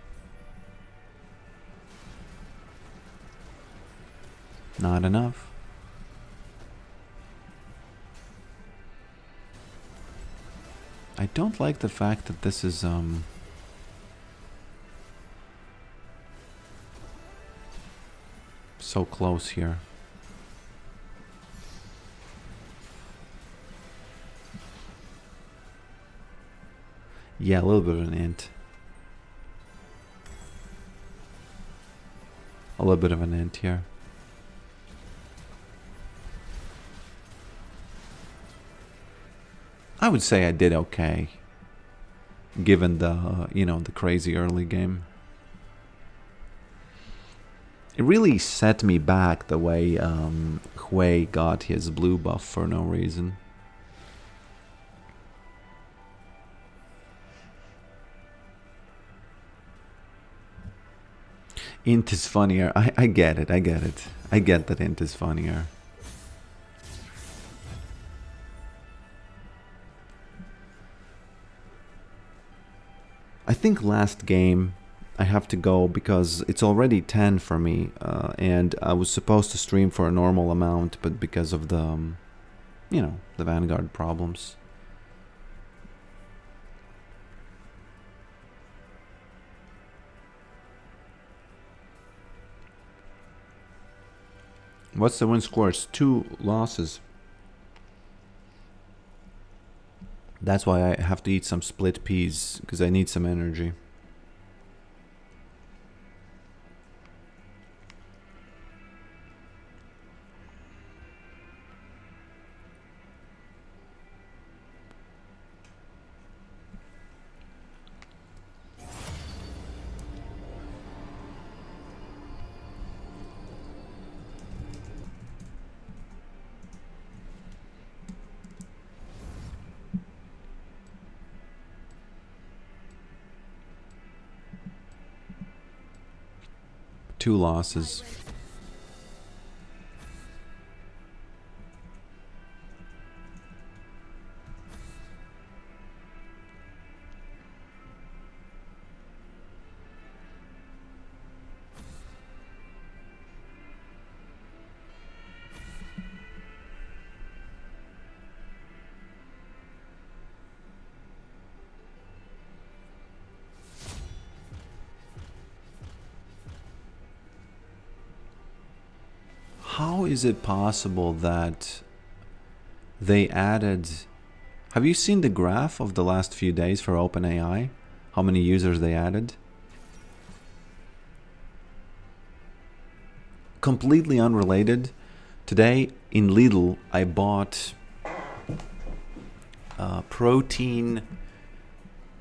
Not enough. I don't like the fact that this is so close here. Yeah, a little bit of an int. A little bit of an int here. I would say I did okay, given the, you know, the crazy early game. It really set me back the way Hui got his blue buff for no reason. Int is funnier. I get it. I get that int is funnier. I think last game I have to go because it's already 10 for me, and I was supposed to stream for a normal amount, but because of the, you know, the Vanguard problems. What's the win score? It's 2 losses. That's why I have to eat some split peas, because I need some energy. Two losses. How is it possible that they added... Have you seen the graph of the last few days for OpenAI? How many users they added? Completely unrelated. Today in Lidl I bought a protein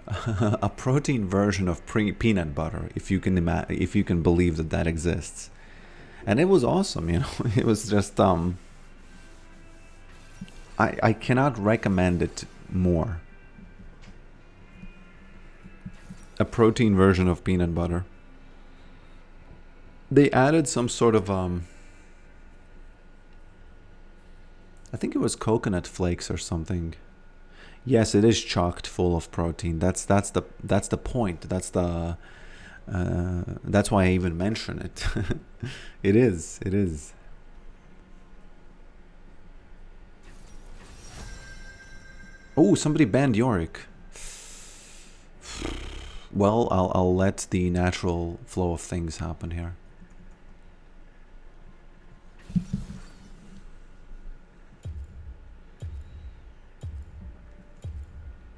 version of peanut butter, if you can believe that exists. And it was awesome, you know. It was just I cannot recommend it more. A protein version of peanut butter. They added some sort of I think it was coconut flakes or something. Yes, it is chocked full of protein. That's the point. That's why I even mention it. It is. Oh, somebody banned Yorick. Well, I'll let the natural flow of things happen here.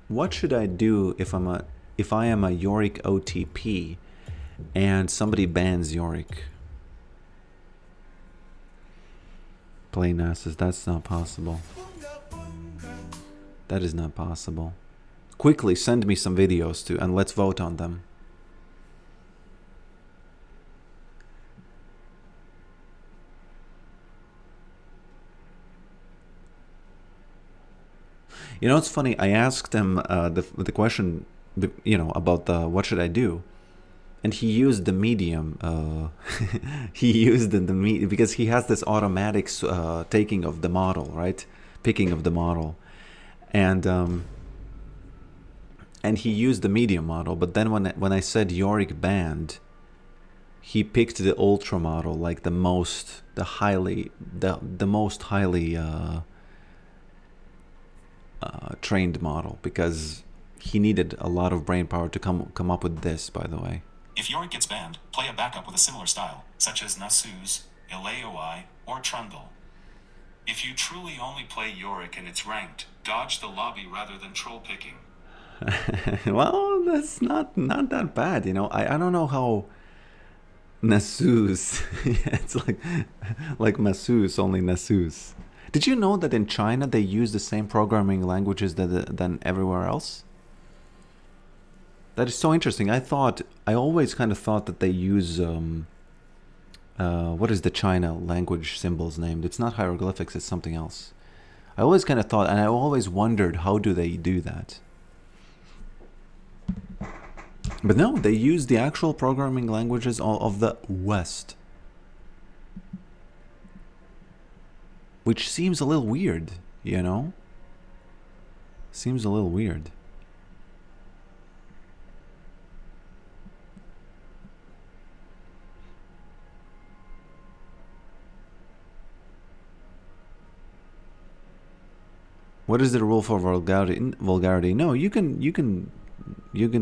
What should I do if I am a Yorick OTP and somebody bans Yorick? Play Nasus, that's not possible. That is not possible. quickly send me some videos too, and let's vote on them. You know, it's funny. I asked him the question, you know, about the what should I do, and he used the medium. He used the medium because he has this automatic taking of the model, right? Picking of the model, and he used the medium model. But then when I said Yorick banned, he picked the ultra model, like the most highly trained model, because he needed a lot of brain power to come up with this, by the way. If Yorick gets banned, play a backup with a similar style, such as Nasu's, Ileoi, or Trundle. If you truly only play Yorick and it's ranked, dodge the lobby rather than troll picking. Well, that's not that bad, you know. I don't know how Nasu's yeah, it's like Masseuse, only Nasu's. Did you know that in China they use the same programming languages than everywhere else? That is so interesting. I always kind of thought that they use what is the China language symbols named? It's not hieroglyphics, it's something else. I always kind of thought, and I always wondered, how do they do that? But no, they use the actual programming languages of the West. Which seems a little weird, you know? Seems a little weird. What is the rule for vulgarity? No, you can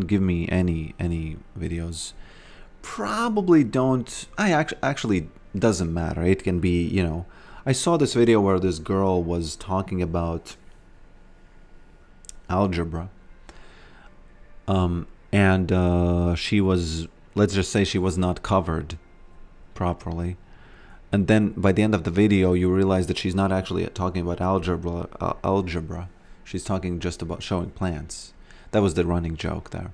give me any videos. Probably don't. Actually doesn't matter. It can be, you know. I saw this video where this girl was talking about algebra. And she was, let's just say she was not covered properly. And then by the end of the video, you realize that she's not actually talking about algebra. She's talking just about showing plants. That was the running joke there.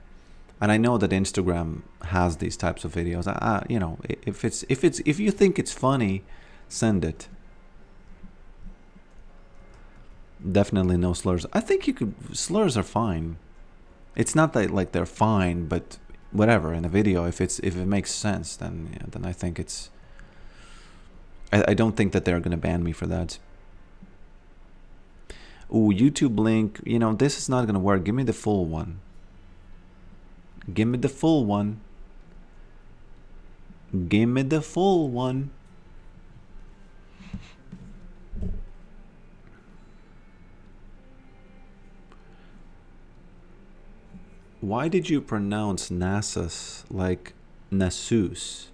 And I know that Instagram has these types of videos. You know, if you think it's funny, send it. Definitely no slurs. I think you could. Slurs are fine. It's not that like they're fine, but whatever. In a video, if it makes sense, then yeah, then I think it's. I don't think that they're gonna ban me for that. Ooh, YouTube link. You know, this is not gonna work. Give me the full one. Give me the full one. Give me the full one. Why did you pronounce Nasus like Nasus?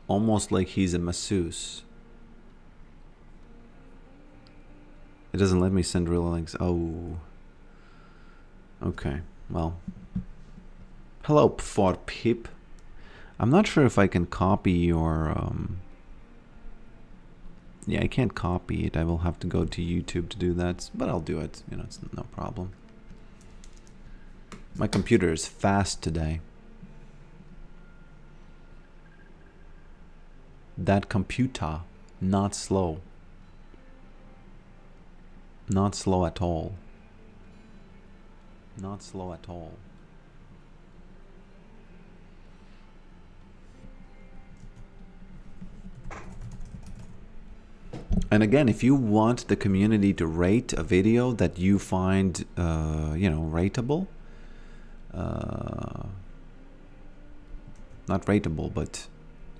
Almost like he's a masseuse. It doesn't let me send real links. Oh. Okay, well. Hello, for Pip. I'm not sure if I can copy your... Yeah, I can't copy it. I will have to go to YouTube to do that. But I'll do it. You know, it's no problem. My computer is fast today. That computer, not slow. Not slow at all. Not slow at all. And again, if you want the community to rate a video that you find, you know, rateable, not rateable, but,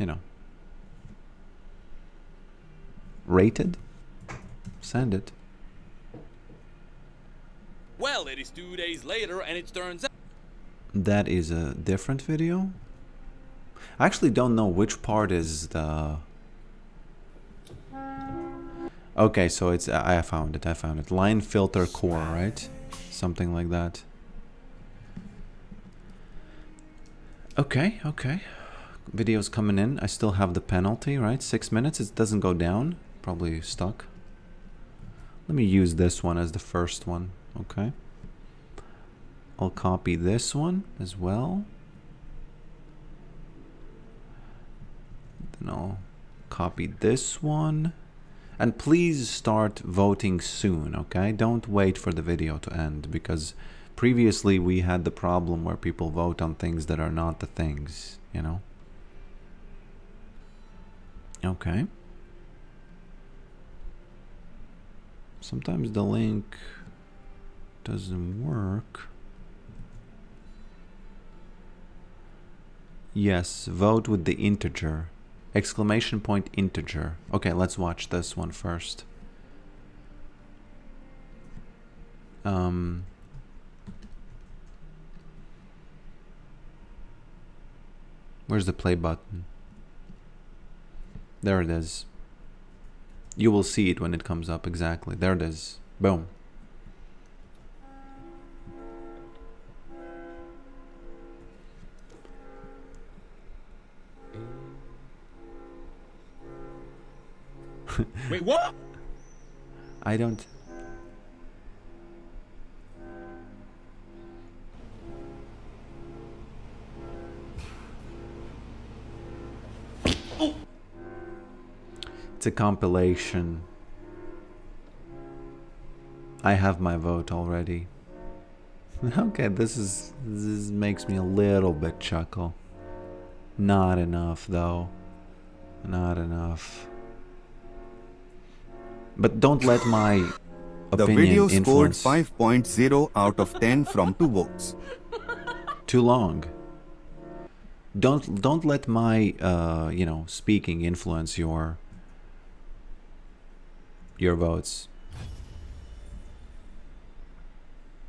you know, rated, send it. Well, it is 2 days later, and it turns out that is a different video. I actually don't know which part is the... Okay, so it's... I found it. Line filter core, right? Something like that. Okay. Video's coming in. I still have the penalty, right? 6 minutes. It doesn't go down. Probably stuck. Let me use this one as the first one. Okay. I'll copy this one as well. Then I'll copy this one. And please start voting soon, okay? Don't wait for the video to end, because previously we had the problem where people vote on things that are not the things, you know? Okay. Sometimes the link doesn't work. Yes, vote with the integer. Exclamation point integer. Okay, let's watch this one first. Where's the play button? There it is. You will see it when it comes up exactly. There it is. Boom. Wait, what? I don't... It's a compilation. I have my vote already. Okay, this makes me a little bit chuckle. Not enough though. Not enough. But don't let my The opinion video scored influence 5.0 out of 10 from 2 votes. too long. Don't let my you know, speaking influence your votes.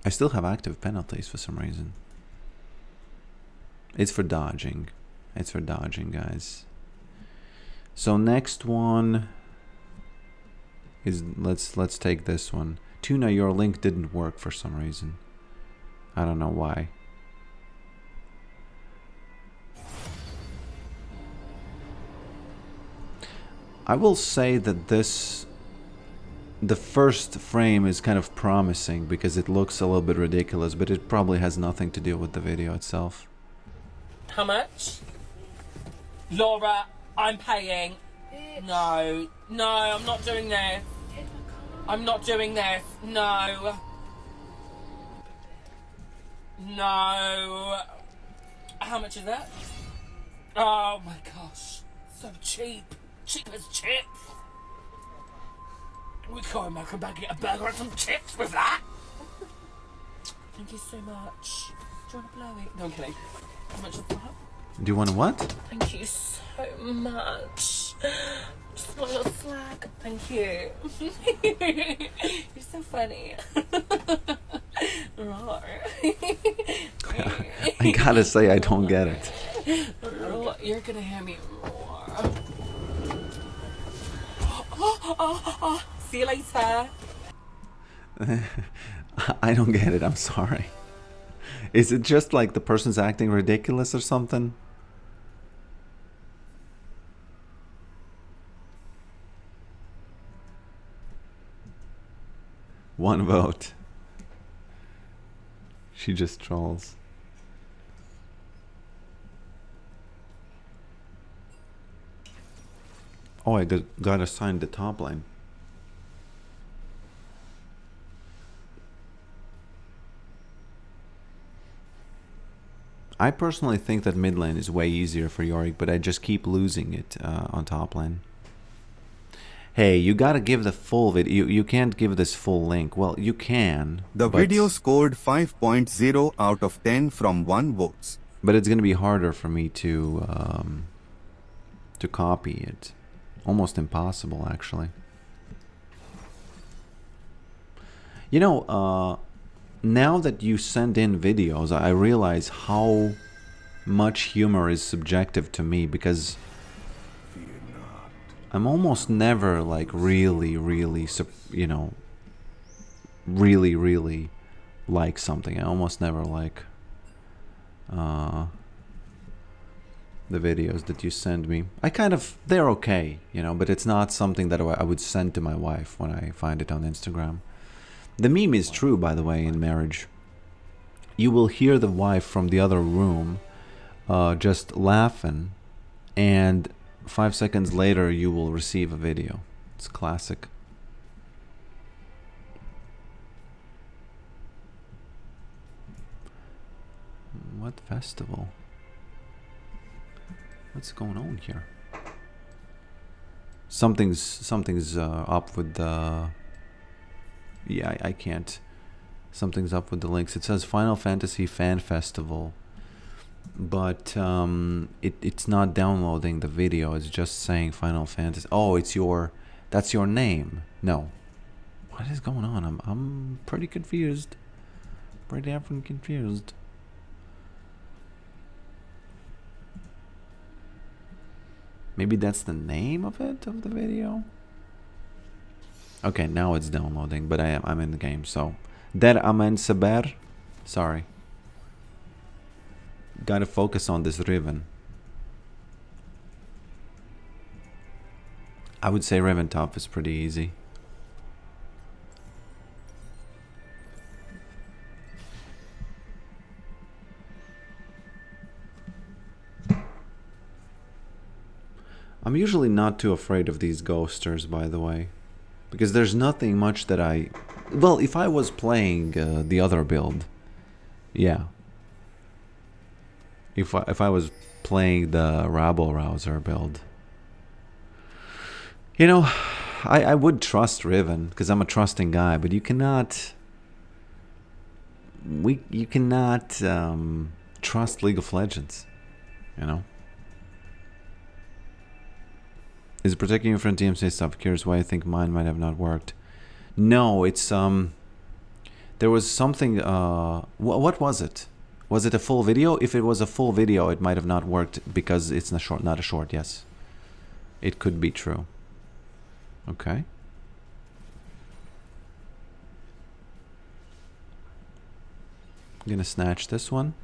I still have active penalties for some reason. It's for dodging. It's for dodging, guys. So next one is let's take this one. Tuna, your link didn't work for some reason. I don't know why. I will say that the first frame is kind of promising because it looks a little bit ridiculous, but it probably has nothing to do with the video itself. How much? Laura, I'm paying. No, no, I'm not doing this. I'm not doing this. No. No. How much is that? Oh my gosh. So cheap. Cheap as chips. We can't make a bag, get a burger and some chips with that. Thank you so much. Do you want to blow it? No, I'm kidding. How much is that? Do you want what? Thank you so much. Just want your swag. Thank you. You're so funny. I gotta say, I don't get it. You're gonna hear me more. See you later. I don't get it, I'm sorry. Is it just like the person's acting ridiculous or something? One vote. She just trolls. Oh, I got assigned the top lane. I personally think that mid lane is way easier for Yorick, but I just keep losing it on top lane. Hey, you gotta give the full video. You can't give this full link. Well, you can. The video scored 5.0 out of 10 from 1 votes. But it's gonna be harder for me to copy it. Almost impossible, actually. You know, now that you send in videos, I realize how much humor is subjective to me, because I'm almost never like really, you know, really like something. I almost never like the videos that you send me. They're okay, you know, but it's not something that I would send to my wife when I find it on Instagram. The meme is true, by the way, in marriage. you will hear the wife from the other room just laughing, and 5 seconds later you will receive a video. It's classic. What festival? What's going on here? Something's up with the... Yeah, I can't. Something's up with the links. It says Final Fantasy Fan Festival, but it's not downloading the video. It's just saying Final Fantasy. Oh, that's your name. No, what is going on? I'm pretty confused. Pretty effing confused. Maybe that's the name of the video. Okay, now it's downloading, but I'm in the game, so Der Amen Saber. Sorry. Gotta focus on this Riven. I would say Riven Top is pretty easy. I'm usually not too afraid of these ghosters, by the way, because there's nothing much that I... Well, if I was playing the other build, yeah. If I was playing the Rabble Rouser build, you know, I would trust Riven because I'm a trusting guy, but you cannot... You cannot trust League of Legends, you know? Is it protecting you from TMC stuff? Curious why I think mine might have not worked. No, it's there was something. What was it? Was it a full video? If it was a full video, it might have not worked because it's not a short. Yes, it could be true. Okay. I'm gonna snatch this one.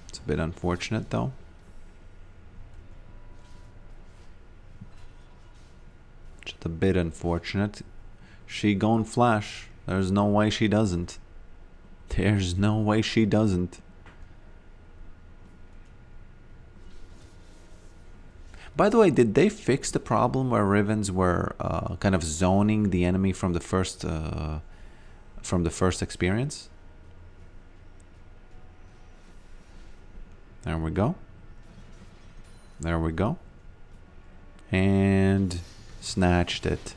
It's a bit unfortunate though. Just a bit unfortunate. She gon' flash. There's no way she doesn't. There's no way she doesn't. By the way, did they fix the problem where Rivens were kind of zoning the enemy from the first experience? There we go. There we go. And snatched it.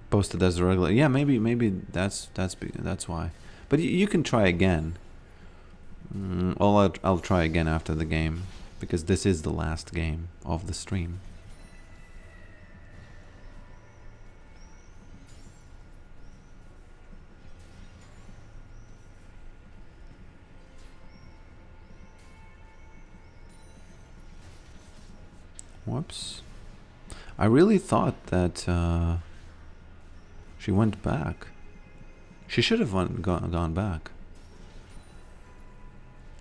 Posted as a regular. Yeah, maybe that's why. But you can try again. I'll try again after the game because this is the last game of the stream. Whoops. I really thought that she went back. She should have gone back.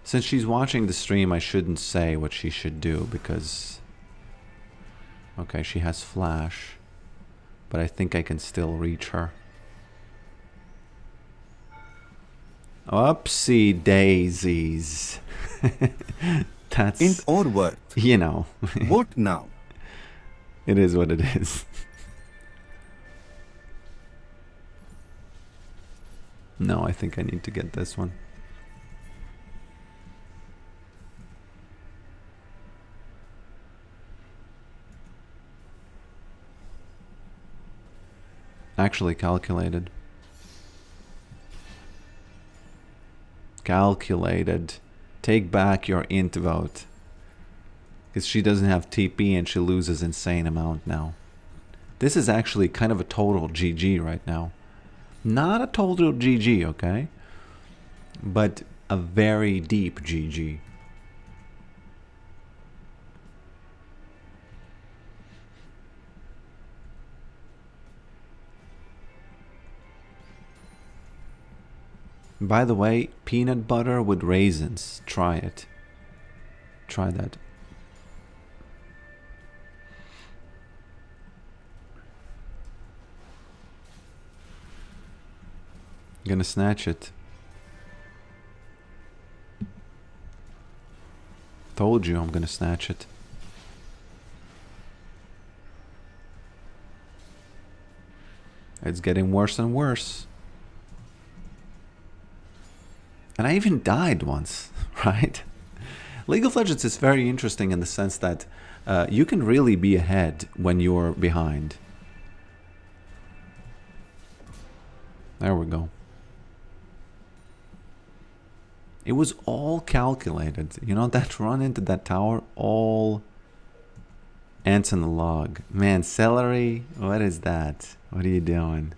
Since she's watching the stream, I shouldn't say what she should do because... Okay, she has flash. But I think I can still reach her. Oopsie daisies. That's... Int or worth. You know. What now? It is what it is. No, I think I need to get this one. Actually calculated. Calculated. Take back your int vote. Because she doesn't have TP and she loses insane amount now. This is actually kind of a total GG right now. Not a total GG, okay? But a very deep GG. By the way, peanut butter with raisins. Try it. Try that. Gonna snatch it. Told you I'm gonna snatch it. It's getting worse and worse. And I even died once, right? League of Legends is very interesting in the sense that you can really be ahead when you're behind. There we go. It was all calculated. You know, that run into that tower, all ants in the log. Man, Celery, what is that? What are you doing?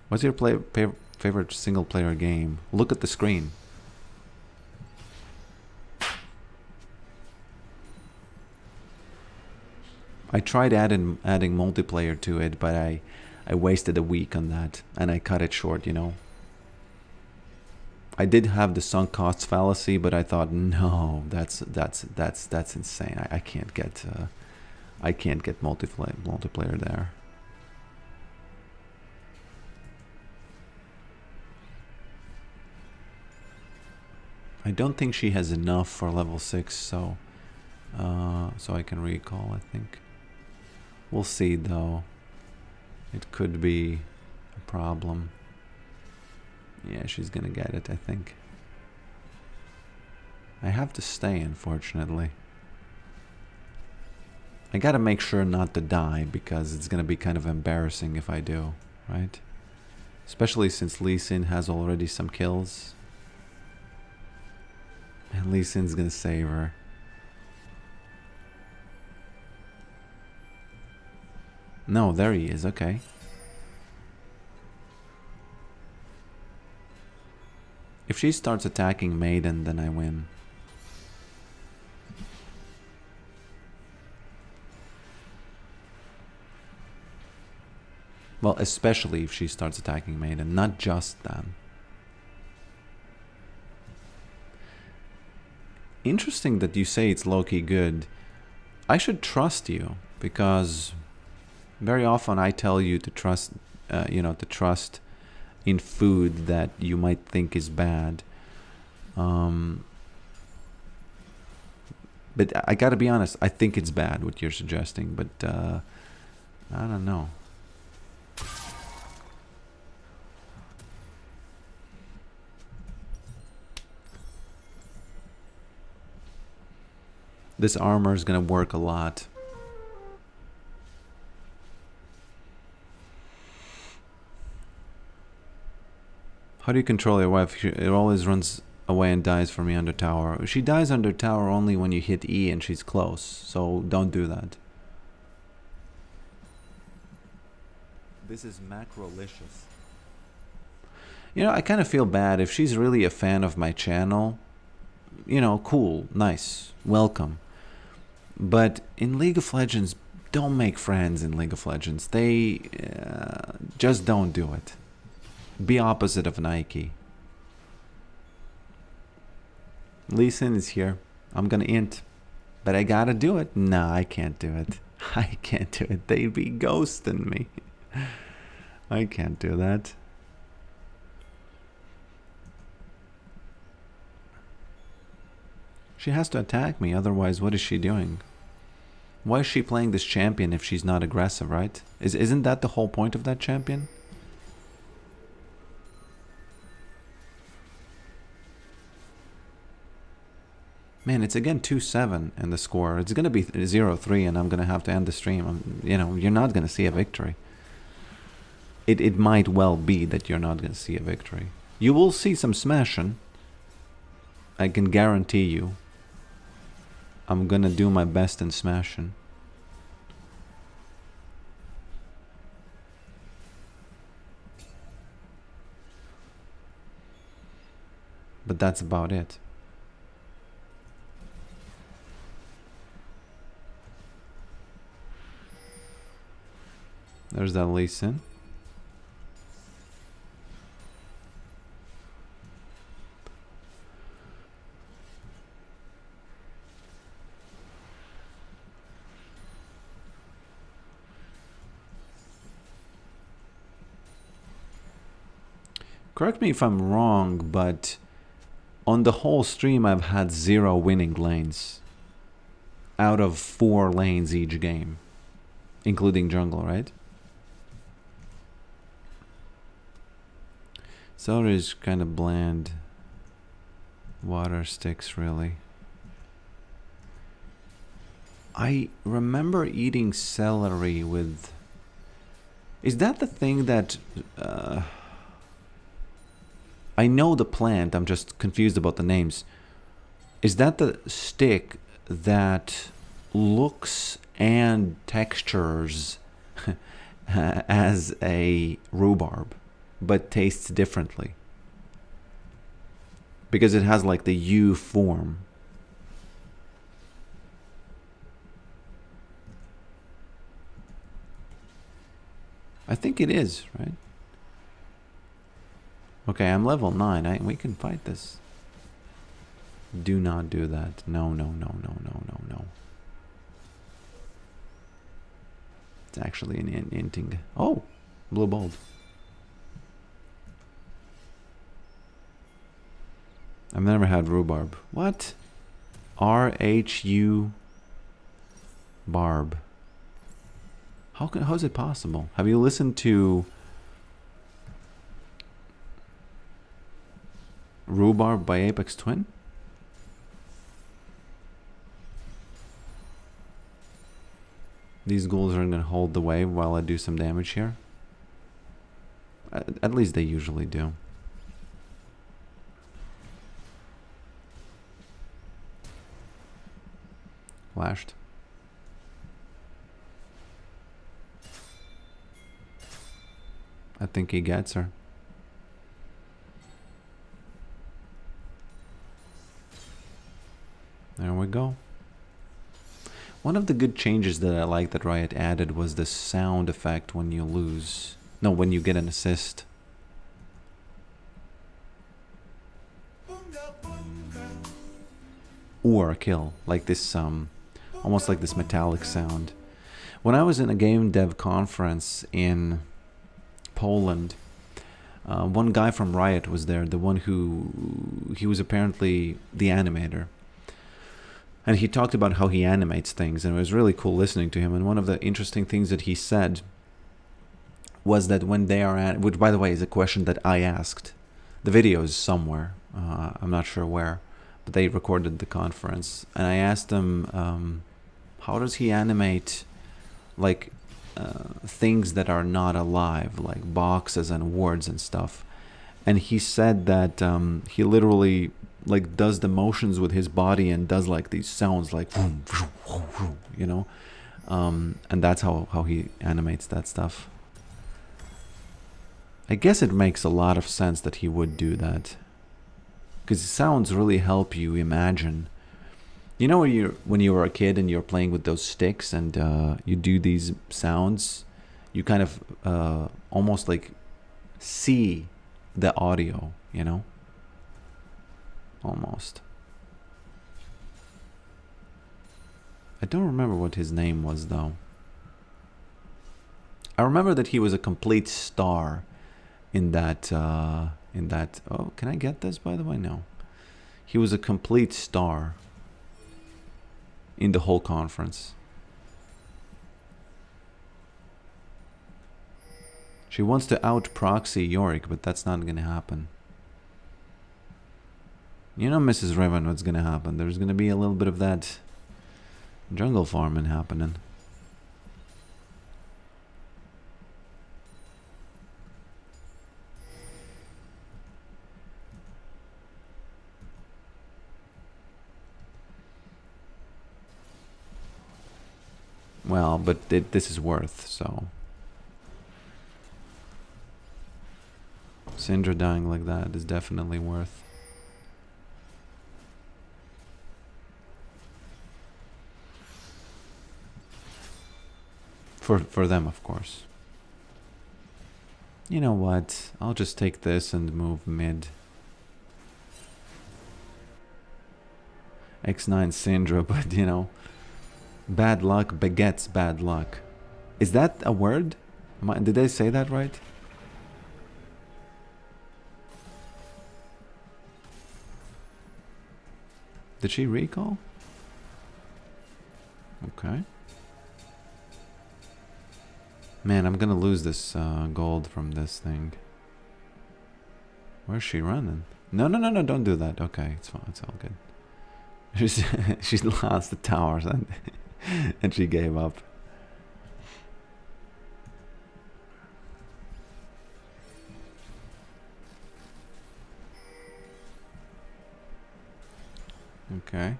What's your favorite single player game? Look at the screen. I tried adding multiplayer to it, but I wasted a week on that and I cut it short, you know. I did have the sunk costs fallacy, but I thought, no, that's insane. I can't get multiplayer there. I don't think she has enough for level 6, so I can recall, I think. We'll see though. It could be a problem. Yeah, she's gonna get it, I think. I have to stay, unfortunately. I gotta make sure not to die, because it's gonna be kind of embarrassing if I do, right? Especially since Lee Sin has already some kills. And Lee Sin's gonna save her. No, there he is, okay. If she starts attacking Maiden, then I win. Well, especially if she starts attacking Maiden, not just then. Interesting that you say it's low-key good. I should trust you, because very often I tell you to trust, to trust in food that you might think is bad. But I gotta be honest, I think it's bad what you're suggesting, but I don't know. This armor is gonna work a lot. How do you control your wife? It always runs away and dies for me under tower. She dies under tower only when you hit E and she's close, so don't do that. This is macrolicious. You know, I kind of feel bad if she's really a fan of my channel. You know, cool, nice, welcome. But in League of Legends, don't make friends in League of Legends. They just don't do it. Be opposite of Nike. Lee Sin is here. I'm gonna int. But I gotta do it. Nah, I can't do it. I can't do it. They'd be ghosting me. I can't do that. She has to attack me, otherwise what is she doing? Why is she playing this champion if she's not aggressive, right? Isn't that the whole point of that champion? Man, it's again 2-7 in the score. It's going to be 0-3 and I'm going to have to end the stream. You know, you're not going to see a victory. It might well be that you're not going to see a victory. You will see some smashing. I can guarantee you. I'm going to do my best in smashing. But that's about it. There's that Lee Sin. Correct me if I'm wrong, but on the whole stream I've had 0 winning lanes. Out of 4 lanes each game. Including jungle, right? Celery is kind of bland. Water sticks, really. I remember eating celery with... Is that the thing that... I know the plant, I'm just confused about the names. Is that the stick that looks and textures as a rhubarb, but tastes differently? Because it has like the U form. I think it is, right? Okay, I'm level 9. We can fight this. Do not do that. No, no, no, no, no, no, no. It's actually an inting. Oh, blue bold. I've never had rhubarb. What? R-H-U barb. How is it possible? Have you listened to Rhubarb by Apex Twin? These ghouls are going to hold the way while I do some damage here. At least they usually do. Flashed. I think he gets her. There we go. One of the good changes that I like that Riot added was the sound effect when you lose. No, when you get an assist. Or a kill. Like this, almost like this metallic sound. When I was in a game dev conference in Poland, one guy from Riot was there, the one he was apparently the animator. And he talked about how he animates things, and it was really cool listening to him. And one of the interesting things that he said was that when they are at, which by the way is a question that I asked. The video is somewhere, I'm not sure where, but they recorded the conference. And I asked him, how does he animate like things that are not alive, like boxes and words and stuff? And he said that he literally like does the motions with his body and does like these sounds like vroom, vroom, vroom, vroom, you know, and that's how he animates that stuff. I guess it makes a lot of sense that he would do that, because sounds really help you imagine. You know, when you were a kid and you're playing with those sticks and you do these sounds, you kind of almost like see the audio, you know? Almost. I don't remember what his name was, though. I remember that he was a complete star in that... Oh, can I get this, by the way? No. He was a complete star in the whole conference. She wants to out-proxy Yorick, but that's not gonna happen. You know, Mrs. Raven, what's gonna happen? There's gonna be a little bit of that jungle farming happening. Well, but this is worth, so... Syndra dying like that is definitely worth. For them, of course. You know what? I'll just take this and move mid. X9 Syndra, but you know, bad luck begets bad luck. Is that a word? Did I say that right? Did she recall? Okay. Man, I'm gonna lose this gold from this thing. Where's she running? No, no, no, no, don't do that. Okay, it's fine. It's all good. She's lost the towers and, and she gave up. Okay.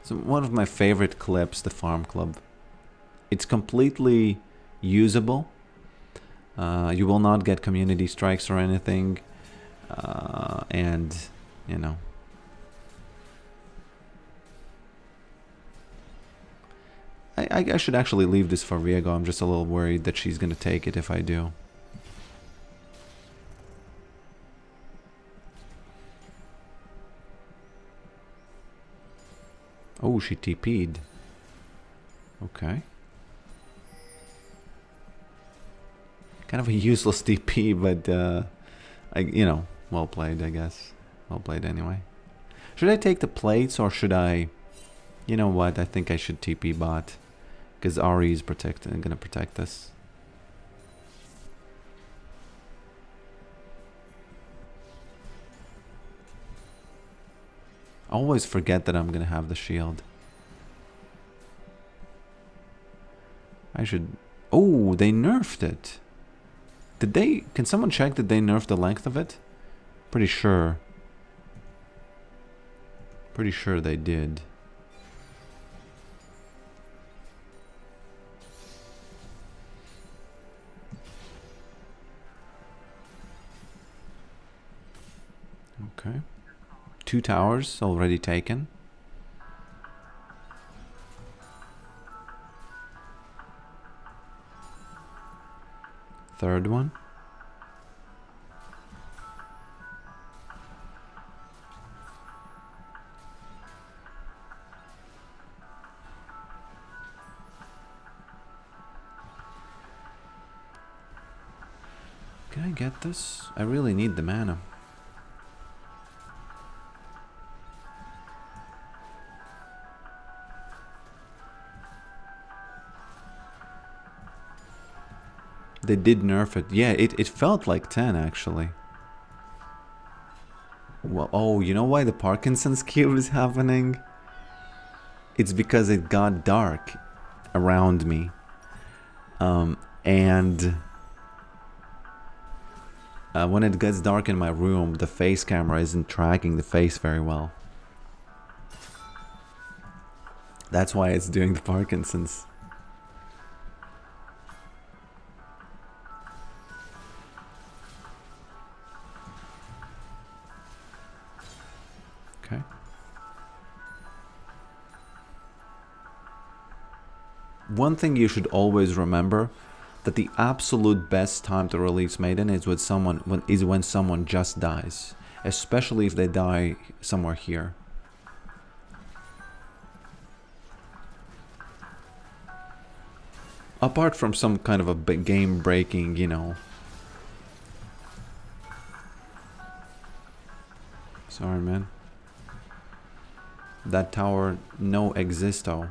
So one of my favorite clips, the farm club. It's completely usable. You will not get community strikes or anything. And, you know. I should actually leave this for Viego. I'm just a little worried that she's going to take it if I do. Oh, she TP'd. Okay. Kind of a useless TP, but, you know, well played, I guess. Well played anyway. Should I take the plates or should I... You know what, I think I should TP bot. Because Ari is gonna protect us. I always forget that I'm gonna have the shield. I should... Oh, they nerfed it. Did they... Can someone check that they nerfed the length of it? Pretty sure. Pretty sure they did. Okay. 2 towers already taken. Third one. Can I get this? I really need the mana. They did nerf it. Yeah, it felt like 10 actually. Well, oh, you know why the Parkinson's cube is happening? It's because it got dark around me. And when it gets dark in my room, the face camera isn't tracking the face very well. That's why it's doing the Parkinson's. Okay. One thing you should always remember, that the absolute best time to release Maiden is when someone just dies, especially if they die somewhere here. Apart from some kind of a big game breaking, you know. Sorry, man. That tower no existo.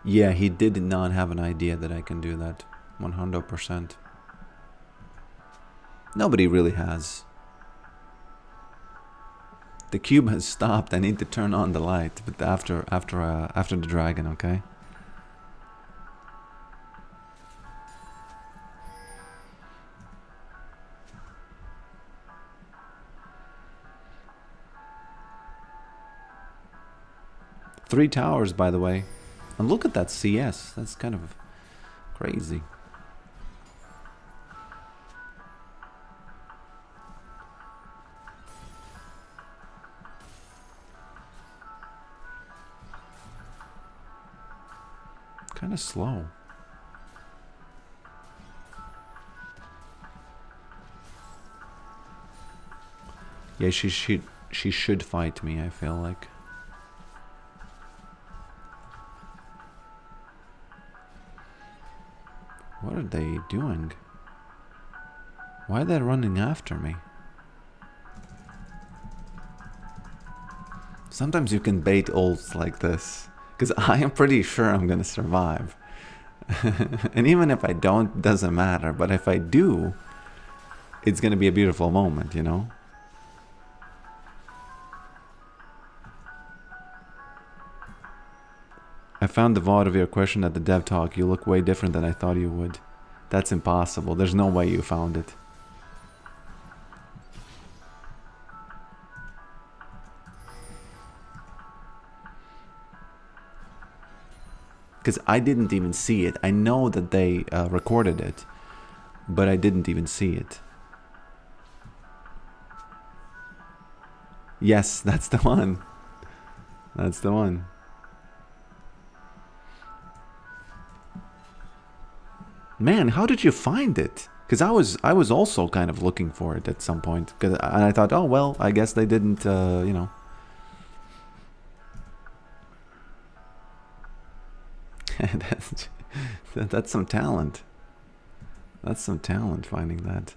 Yeah, he did not have an idea that I can do that. 100%. Nobody really has. The cube has stopped. I need to turn on the light, but after the dragon, okay? Three towers, by the way. And look at that CS. That's kind of crazy. Kind of slow. Yeah, she should fight me, I feel like. What are they doing? Why are they running after me? Sometimes you can bait ults like this, because I am pretty sure I'm gonna survive. And even if I don't, doesn't matter. But if I do, it's gonna be a beautiful moment, you know? I found the VOD of your question at the dev talk. You look way different than I thought you would. That's impossible. There's no way you found it. Because I didn't even see it. I know that they recorded it, but I didn't even see it. Yes, that's the one. That's the one. Man, how did you find it? Because I was also kind of looking for it at some point. And I thought, oh well, I guess they didn't, you know. That's some talent. That's some talent finding that.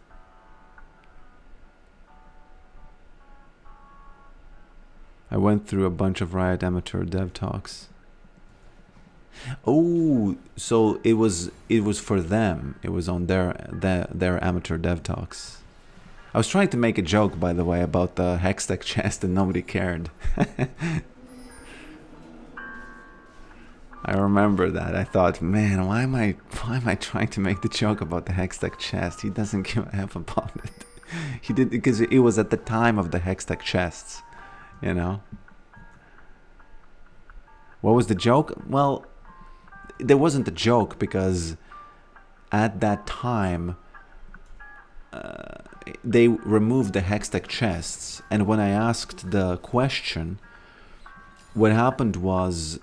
I went through a bunch of Riot amateur dev talks. Oh, so it was for them. It was on their amateur dev talks. I was trying to make a joke, by the way, about the Hextech chest and nobody cared. I remember that. I thought, man, why am I trying to make the joke about the Hextech chest? He doesn't give a F about it. He did, because it was at the time of the Hextech chests, you know. What was the joke? Well, there wasn't a joke because at that time they removed the Hextech chests, and when I asked the question, what happened was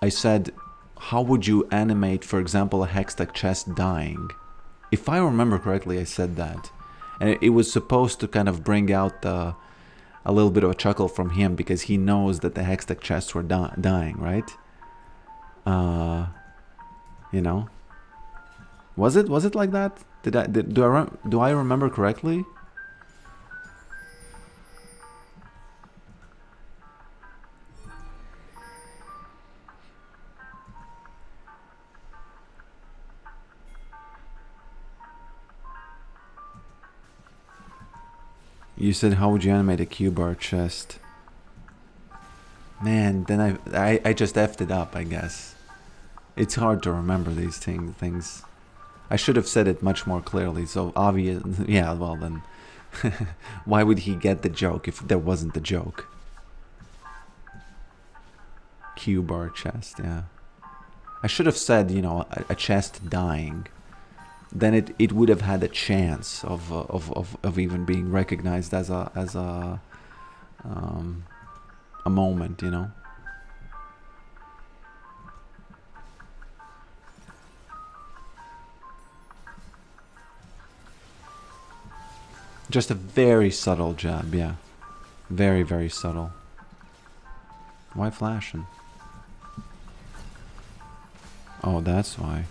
I said, how would you animate, for example, a Hextech chest dying? If I remember correctly, I said that. And it was supposed to kind of bring out a little bit of a chuckle from him, because he knows that the Hextech chests were dying, right? You know? Was it like that? Do I remember correctly? You said, how would you animate a Q-bar chest? Man, then I just effed it up, I guess. It's hard to remember these things. I should have said it much more clearly, so obvious. Yeah, well then. Why would he get the joke if there wasn't the joke? Q-bar chest, yeah. I should have said, you know, a chest dying. Then it would have had a chance of even being recognized as a moment, you know. Just a very subtle jab, yeah. Very, very subtle. Why flashing? Oh, that's why.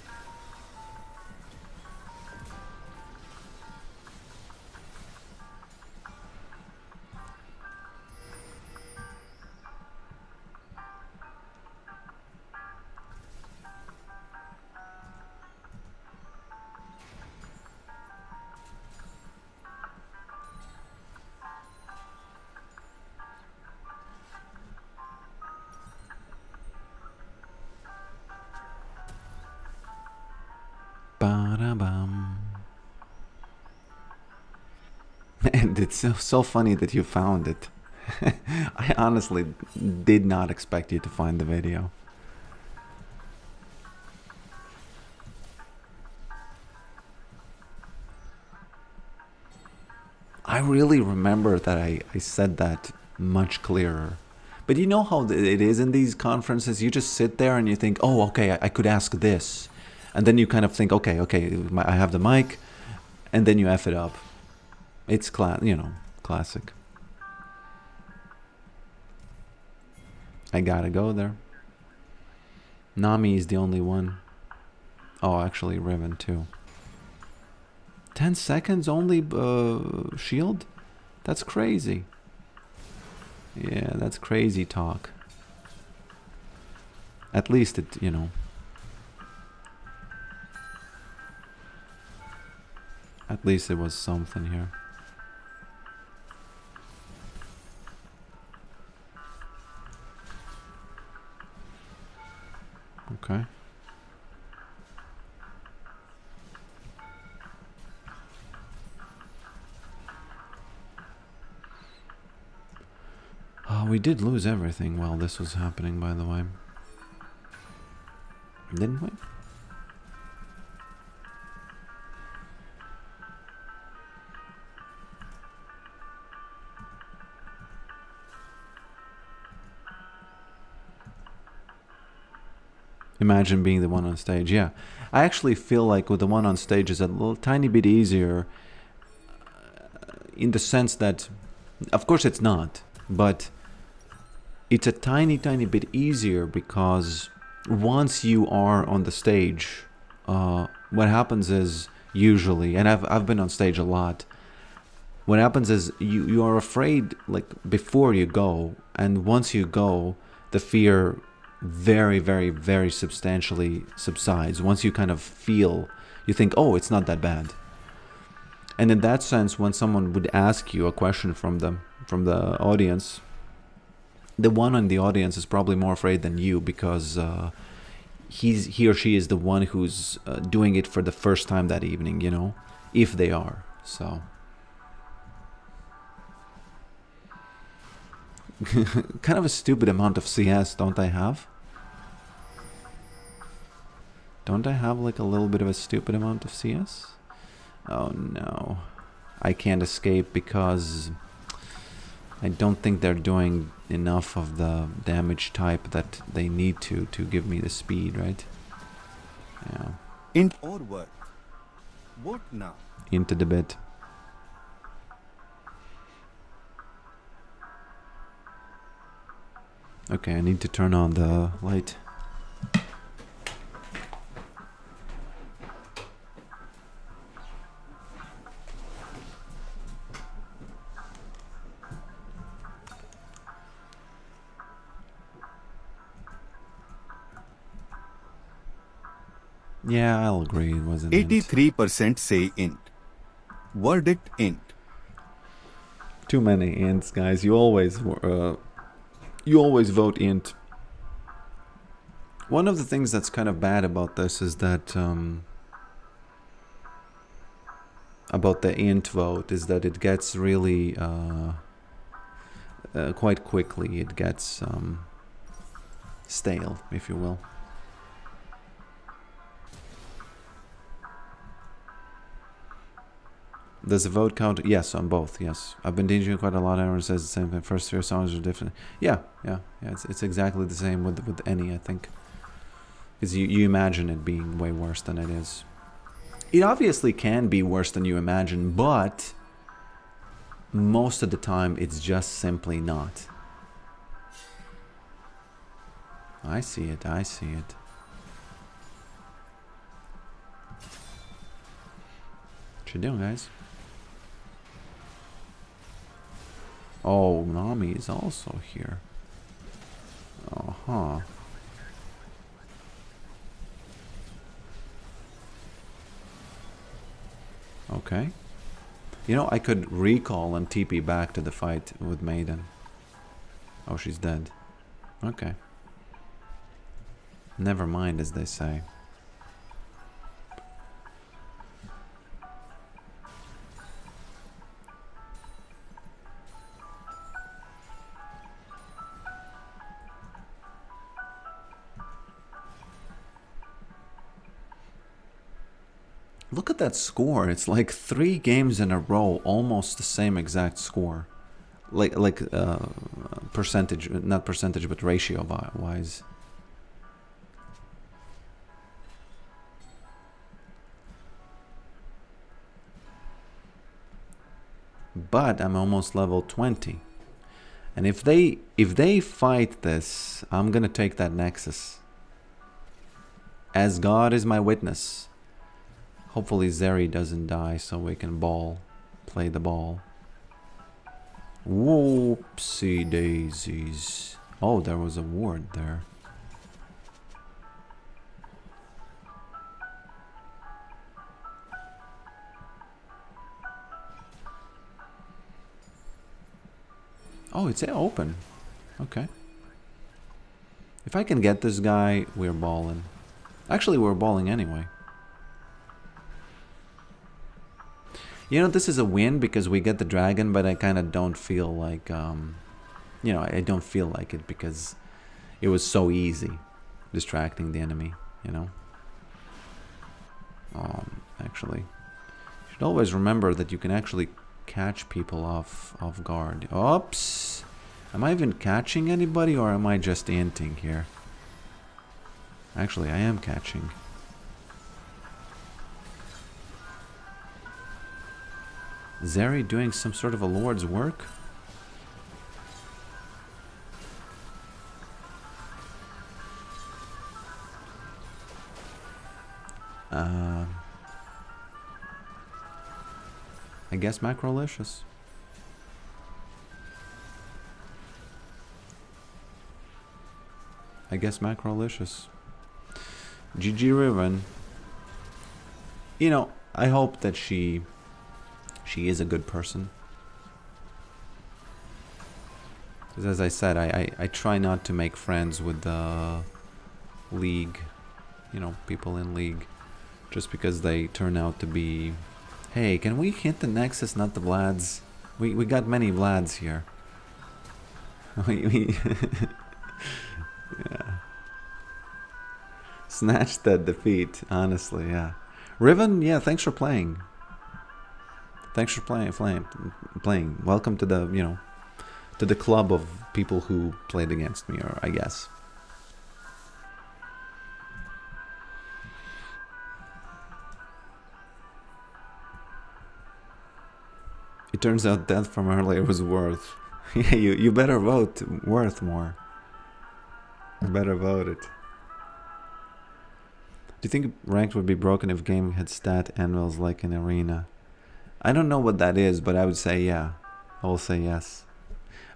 Ba-da-bum. And it's so funny that you found it. I honestly did not expect you to find the video. I really remember that I said that much clearer. But you know how it is in these conferences? You just sit there and you think, oh, okay, I could ask this. And then you kind of think, okay, I have the mic, and then you F it up. It's, you know, classic. I gotta go there. Nami is the only one. Oh, actually Riven too. 10 seconds only shield? That's crazy. Yeah, that's crazy talk. At least it, you know. At least it was something here. Okay. We did lose everything while this was happening, by the way. Didn't we? Imagine being the one on stage. Yeah, I actually feel like with the one on stage is a little tiny bit easier in the sense that, of course it's not, but it's a tiny bit easier because once you are on the stage, what happens is usually, and I've been on stage a lot, what happens is you are afraid like before you go, and once you go, the fear very substantially subsides. Once you kind of feel, you think, oh, it's not that bad. And in that sense, when someone would ask you a question from the audience, the one in the audience is probably more afraid than you because he or she is the one who's doing it for the first time that evening, you know, if they are. So kind of a stupid amount of CS, don't I have? Don't I have like a little bit of a stupid amount of CS? Oh no. I can't escape because I don't think they're doing enough of the damage type that they need to give me the speed, right? Yeah. Int or what? What now? Into the bit. Okay, I need to turn on the light. Yeah, I'll agree. It was an int. 83% say int. Verdict int. Too many ints, guys. You always vote int. One of the things that's kind of bad about this is that about the int vote is that it gets really quite quickly. It gets stale, if you will. Does the vote count? Yes, on both. Yes, I've been DJing quite a lot. Everyone says the same thing. First 3 songs are different. Yeah. It's exactly the same with any, I think. Because you imagine it being way worse than it is. It obviously can be worse than you imagine, but most of the time it's just simply not. I see it. I see it. What you doing, guys? Oh, Nami is also here. Uh-huh. Okay. You know, I could recall and TP back to the fight with Maiden. Oh, she's dead. Okay. Never mind, as they say. Look at that score. It's like 3 games in a row, almost the same exact score. Like percentage, not percentage, but ratio wise. But I'm almost level 20. And if they fight this, I'm gonna take that Nexus. As God is my witness. Hopefully Zeri doesn't die so we can play the ball. Whoopsie daisies. Oh, there was a ward there. Oh, it's open. Okay. If I can get this guy, we're balling. Actually, we're balling anyway. You know, this is a win because we get the dragon, but I kind of don't feel like, you know, I don't feel like it because it was so easy distracting the enemy, you know. Actually, you should always remember that you can actually catch people off guard. Oops! Am I even catching anybody or am I just inting here? Actually, I am catching. Zeri doing some sort of a lord's work? I guess Macrolicious. I guess Macrolicious. GG Riven. You know, I hope that she is a good person. Because as I said, I try not to make friends with the League. You know, people in League. Just because they turn out to be... Hey, can we hit the Nexus, not the Vlads? We got many Vlads here. Yeah. Snatched that defeat, honestly, yeah. Riven, yeah, thanks for playing. Thanks for playing. Welcome to the, you know, to the club of people who played against me, or I guess. It turns out death from earlier was worth. Yeah, you better vote worth more. You better vote it. Do you think ranked would be broken if game had stat anvils like in arena? I don't know what that is, but I would say yeah. I will say yes.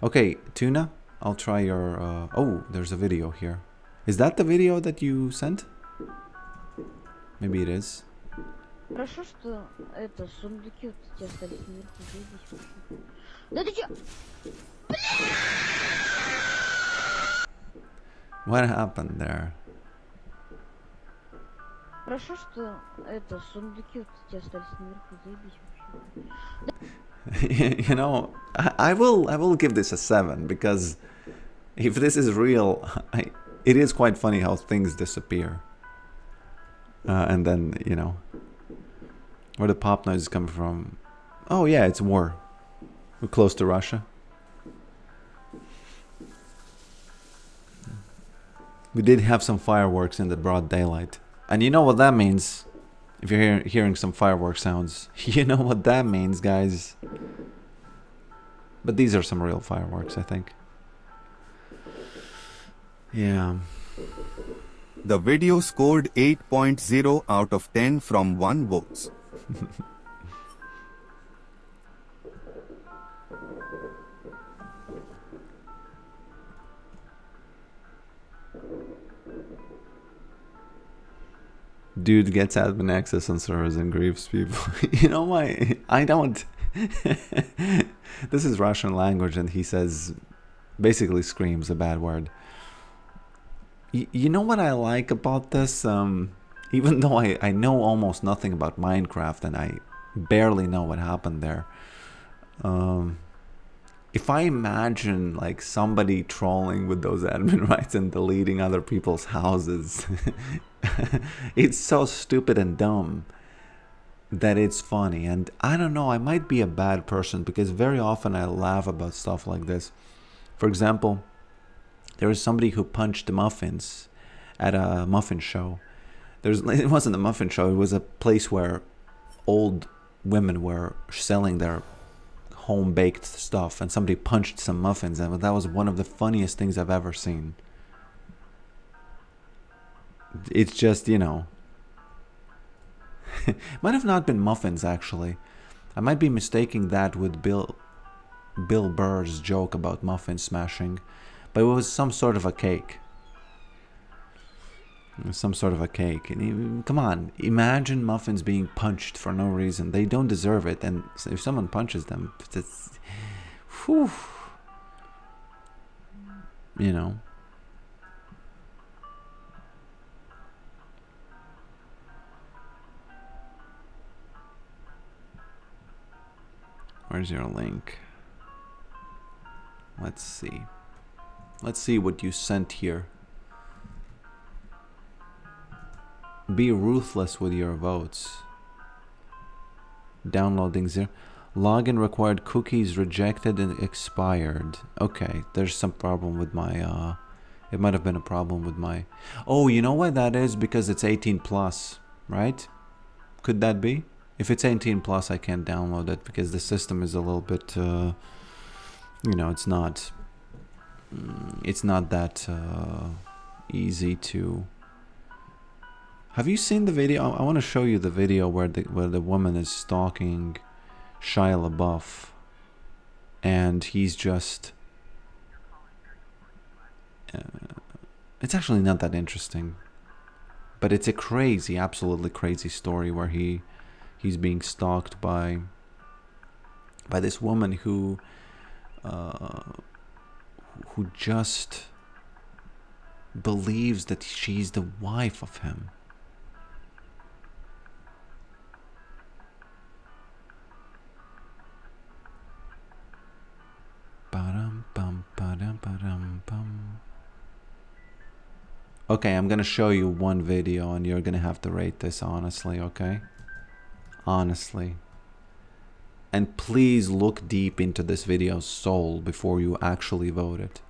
Okay, Tuna, I'll try your... oh, there's a video here. Is that the video that you sent? Maybe it is. Хорошо, что это сундуки вот эти остались наверху, заебись. Да ты чё? What happened there? Хорошо, что это сундуки вот эти остались наверху, заебись. You know, I will give this a 7 because if this is real, it is quite funny how things disappear. And then, you know, where the pop noise is coming from. Oh yeah, it's war. We're close to Russia. We did have some fireworks in the broad daylight. And you know what that means. If you're hearing some firework sounds, you know what that means, guys. But these are some real fireworks, I think. Yeah. The video scored 8.0 out of 10 from 1 votes. Dude gets admin access on servers and grieves people. You know why? I don't. This is Russian language and he says, basically screams a bad word. You know what I like about this? Even though I know almost nothing about Minecraft and I barely know what happened there. If I imagine like somebody trolling with those admin rights and deleting other people's houses, it's so stupid and dumb that it's funny. And I don't know, I might be a bad person because very often I laugh about stuff like this. For example, there was somebody who punched muffins at a muffin show. It wasn't a muffin show, it was a place where old women were selling their home-baked stuff, and somebody punched some muffins, and that was one of the funniest things I've ever seen. It's just, you know, might have not been muffins, actually. I might be mistaking that with Bill Burr's joke about muffin smashing, but it was some sort of a cake. Some sort of a cake. And come on, imagine muffins being punched for no reason. They don't deserve it, and if someone punches them, it's, whew, you know. Where's your link? Let's see. Let's see what you sent here. Be ruthless with your votes. Downloading zero. Login required cookies rejected and expired. Okay, there's some problem with my it might have been a problem with my... Oh, you know why that is? Because it's 18 plus, right? Could that be? If it's 18 plus, I can't download it because the system is a little bit, you know, it's not that easy to... Have you seen the video? I want to show you the video where the woman is stalking Shia LaBeouf, and he's just... it's actually not that interesting, but it's a crazy, absolutely crazy story where he's being stalked by this woman who just believes that she's the wife of him. Okay, I'm gonna show you one video and you're gonna have to rate this honestly, okay? Honestly. And please look deep into this video's soul before you actually vote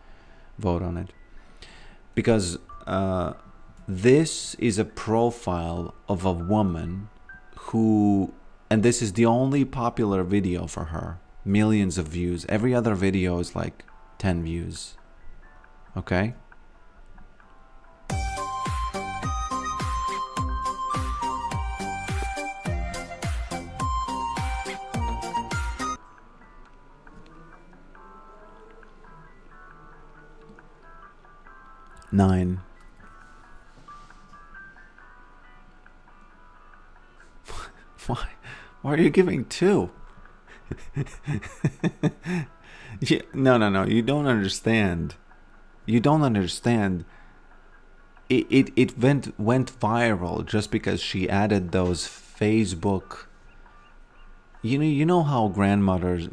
on it. Because this is a profile of a woman who, and this is the only popular video for her. Millions of views. Every other video is like 10 views. Okay? Nine. Why are you giving 2? Yeah, no, you don't understand. You don't understand. It went viral just because she added those Facebook. You know how grandmothers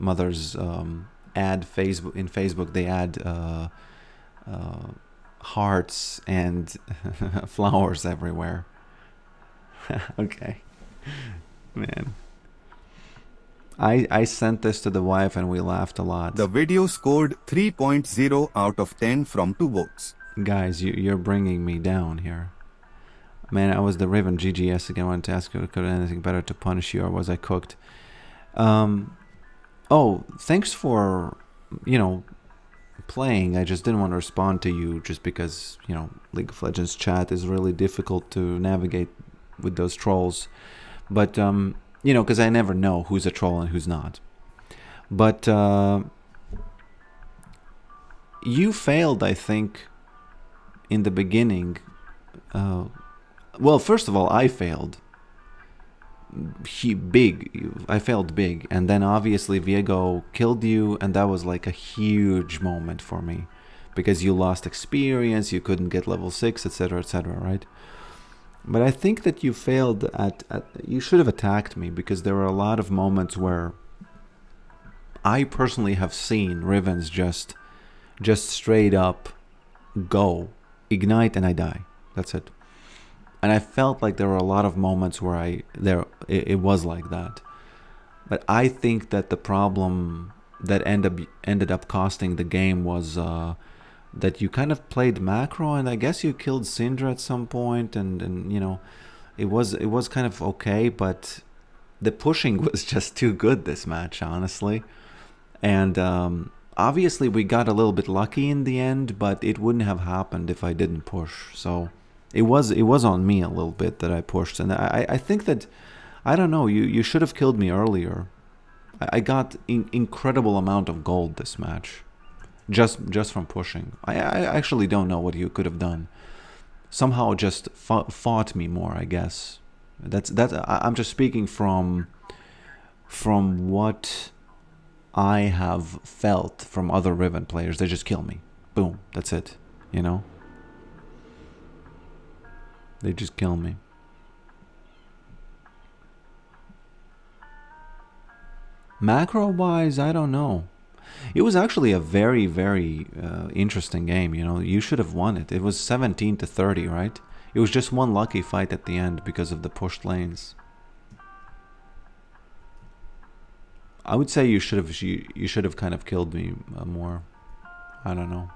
add Facebook in Facebook, they add hearts and flowers everywhere. Okay, man. I sent this to the wife and we laughed a lot. The video scored 3.0 out of 10 from 2 votes. Guys, you're bringing me down here. Man, I was the Raven GGS again. I wanted to ask you, could anything better to punish you, or was I cooked? Oh, thanks for, playing. I just didn't want to respond to you just because, League of Legends chat is really difficult to navigate with those trolls. But, because I never know who's a troll and who's not. But you failed, I think, in the beginning. Well, first of all, I failed. I failed big. And then obviously Viego killed you, and that was like a huge moment for me. Because you lost experience, you couldn't get level 6, etc., right? But I think that you failed at you should have attacked me, because there were a lot of moments where I personally have seen Rivens just straight up go, ignite, and I die. That's it. And I felt like there were a lot of moments where it was like that. But I think that the problem that ended up costing the game was that you kind of played macro, and I guess you killed Syndra at some point, and it was kind of okay, but the pushing was just too good this match, honestly. And obviously we got a little bit lucky in the end, but it wouldn't have happened if I didn't push. So it was on me a little bit that I pushed. And I think that, I don't know, you should have killed me earlier. I got incredible amount of gold this match. Just from pushing. I actually don't know what you could have done. Somehow just fought me more, I guess. I'm just speaking from what I have felt from other Riven players. They just kill me. Boom. That's it. You know? They just kill me. Macro-wise, I don't know. It was actually a very, very interesting game, you know. You should have won it. It was 17-30, right? It was just one lucky fight at the end because of the pushed lanes. I would say you should have kind of killed me more. I don't know.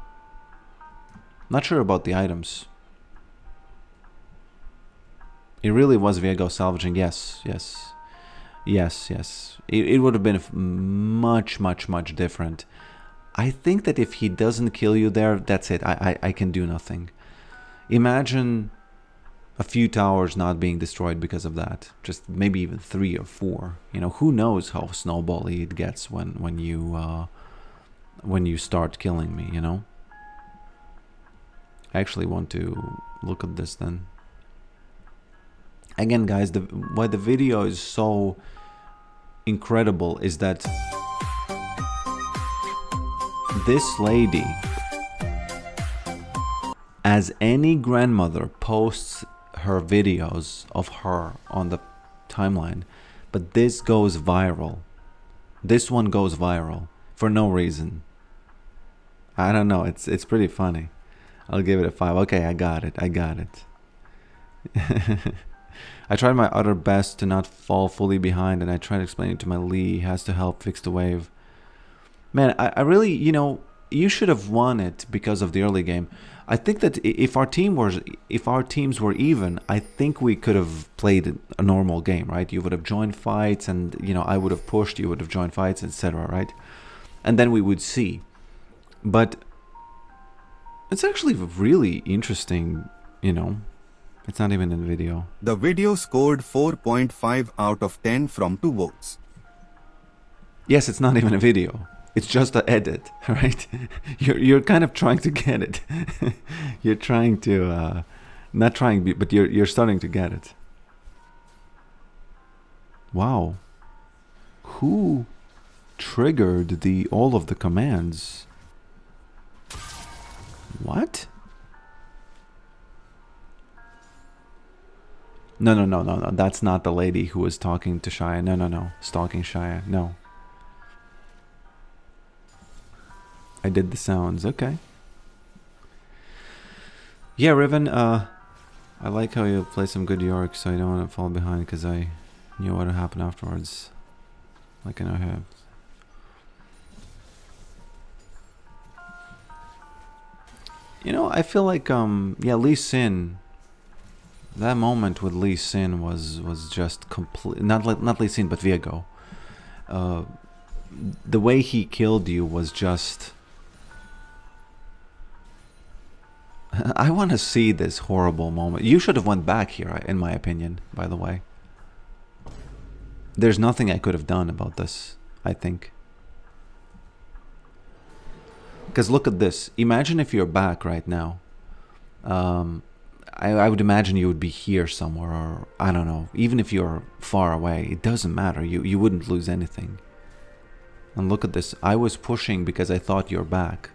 Not sure about the items. It really was Viego salvaging. Yes. It would have been much different. I think that if he doesn't kill you there, that's it. I can do nothing. Imagine a few towers not being destroyed because of that. Just maybe even 3 or 4. You know, who knows how snowbally it gets when you start killing me, you know? I actually want to look at this then. Again, guys, why the video is so incredible is that this lady, as any grandmother posts her videos of her on the timeline, but this goes viral. This one goes viral for no reason. I don't know, it's pretty funny. I'll give it a 5. Okay, I got it. I tried my utter best to not fall fully behind, and I tried explaining to my Lee he has to help fix the wave. Man, I really, you know, you should have won it because of the early game. I think that if our teams were even, I think we could have played a normal game, right? You would have joined fights, and you know, I would have pushed, you would have joined fights, etc., right? And then we would see. But it's actually really interesting, you know. It's not even in video. The video scored 4.5 out of 10 from 2 votes. Yes, it's not even a video. It's just an edit, right? You're kind of trying to get it. You're trying to, not trying, but you're starting to get it. Wow. Who triggered all of the commands? What? No. That's not the lady who was talking to Shia. No. Stalking Shia. No. I did the sounds. Okay. Yeah, Riven, I like how you play some good Yorick, so I don't want to fall behind because I knew what would happen afterwards. Like I know I have. You know, I feel like, yeah, Lee Sin... That moment with Lee Sin was just complete. Not Lee Sin, but Viego. The way he killed you was just. I want to see this horrible moment. You should have went back here, in my opinion. By the way, there's nothing I could have done about this, I think. Because look at this. Imagine if you're back right now. I would imagine you would be here somewhere, or I don't know. Even if you're far away, it doesn't matter. You wouldn't lose anything. And look at this. I was pushing because I thought you're back.